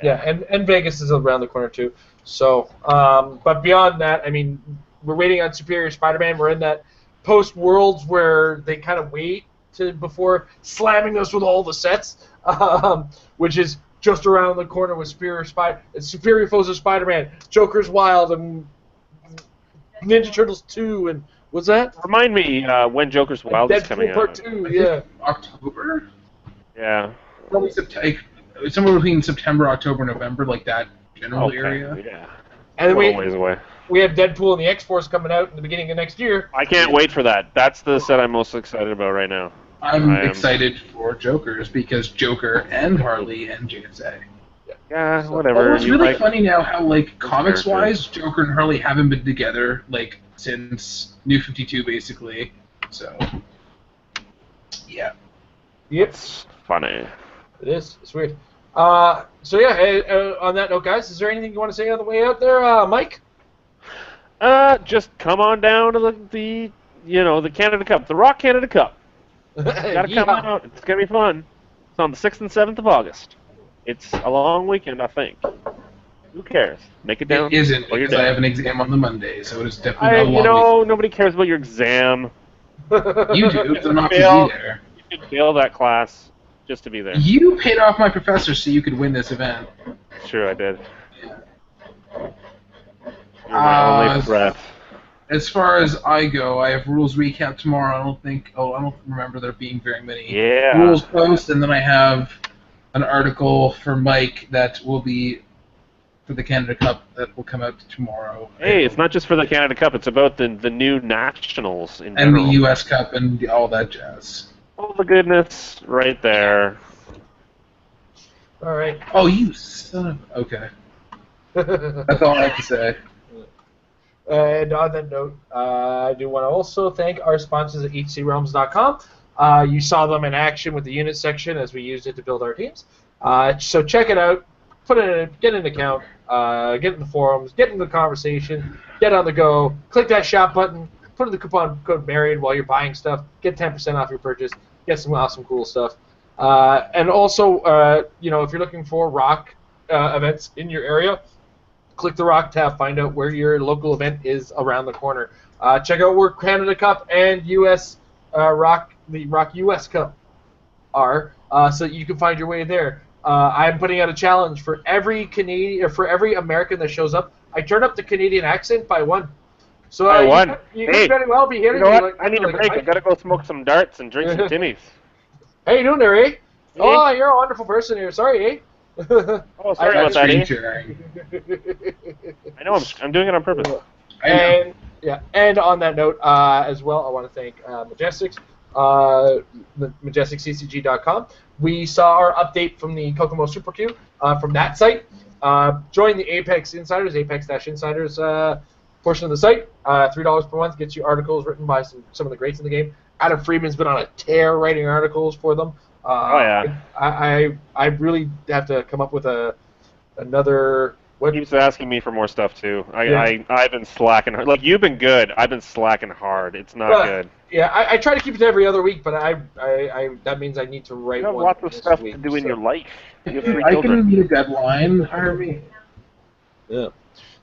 Yeah, and Vegas is around the corner too. So, but beyond that, I mean, we're waiting on Superior Spider-Man. We're in that post-Worlds where they kind of wait before slamming us with all the sets, which is just around the corner with Superior Foes of Spider-Man, Joker's Wild, and Ninja Turtles 2, and what's that? Remind me when Joker's Wild is coming Deadpool Part out. 2, yeah. October? Yeah. Probably somewhere between September, October, November, like that general area. Yeah. And then a little ways away. we have Deadpool and the X-Force coming out in the beginning of next year. I can't wait for that. That's the set I'm most excited about right now. I'm excited for Jokers because Joker and Harley and JSA. Yeah, whatever. It's really funny now how, like, comics-wise, Joker and Harley haven't been together, like, since New 52, basically. So, yeah. Yep. It's funny. It is. It's weird. So yeah, on that note, guys, is there anything you want to say on the way out there, Mike? Just come on down to the Canada Cup, the Rock Canada Cup. Gotta come out. It's gonna be fun. It's on the 6th and 7th of August. It's a long weekend, I think. Who cares? Make it down. It isn't, while you're because I down. have an exam on the Monday, so it is definitely not a long weekend. Nobody cares about your exam. You do, because I'm not to Fail. be there. You should fail that class just to be there. You paid off my professor so you could win this event. Sure, I did. You're my only threat. As far as I go, I have rules recap tomorrow. I don't remember there being very many rules posts, and then I have an article for Mike that will be for the Canada Cup that will come out tomorrow. Hey, it's not just for the Canada Cup. It's about the new nationals in and general. the U.S. Cup and all that jazz. All the goodness right there. All right. Oh, you son of... Okay. That's all I have to say. And on that note, I do want to also thank our sponsors at HCRealms.com. You saw them in action with the unit section as we used it to build our teams. So check it out. Get an account. Get in the forums. Get in the conversation. Get on the go. Click that shop button. Put in the coupon code MARRIED while you're buying stuff. Get 10% off your purchase. Get some awesome, cool stuff. And also, if you're looking for rock events in your area, click the Rock tab. Find out where your local event is around the corner. Check out where Canada Cup and US the Rock US Cup are, so that you can find your way there. I'm putting out a challenge for every Canadian, or for every American that shows up. I turn up the Canadian accent by one. So you could very well be hearing you know me. what? I need a break. I gotta go smoke some darts and drink some Timmies. How you doing there, eh? Hey. Oh, you're a wonderful person here. Sorry, eh? Oh, sorry about that, eh? Sharing. I know, I'm doing it on purpose. And on that note, as well, I want to thank Majestics, MajesticCCG.com. We saw our update from the Kokomo Super Q from that site. Join the Apex Insiders, Apex-Insiders portion of the site. $3 per month gets you articles written by some of the greats in the game. Adam Friedman's been on a tear writing articles for them. I really have to come up with another. He keeps asking me for more stuff too. I've been slacking hard. Look, you've been good. I've been slacking hard. It's not good. Yeah, I try to keep it every other week, but that means I need to write. You have one lots of stuff week, to do in your life. You have 3 I children. can meet a deadline. Hire me. Yeah.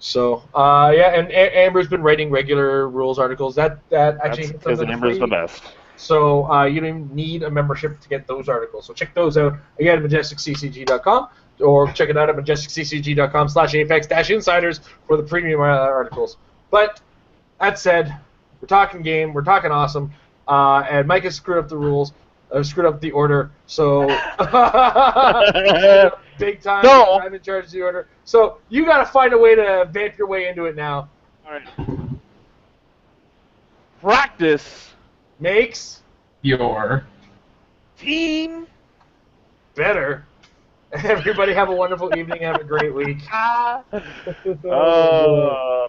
So and Amber's been writing regular rules articles. That actually hits because Amber's the best. So you don't even need a membership to get those articles. So check those out again at MajesticCCG.com, or check it out at MajesticCCG.com/Apex-Insiders for the premium articles. But that said, we're talking game, we're talking awesome. and Mike has screwed up the rules, screwed up the order. So big time. No. I'm in charge of the order. So you got to find a way to vamp your way into it now. All right. Practice Makes Your team. better. Everybody have a wonderful evening. Have a great week. Oh,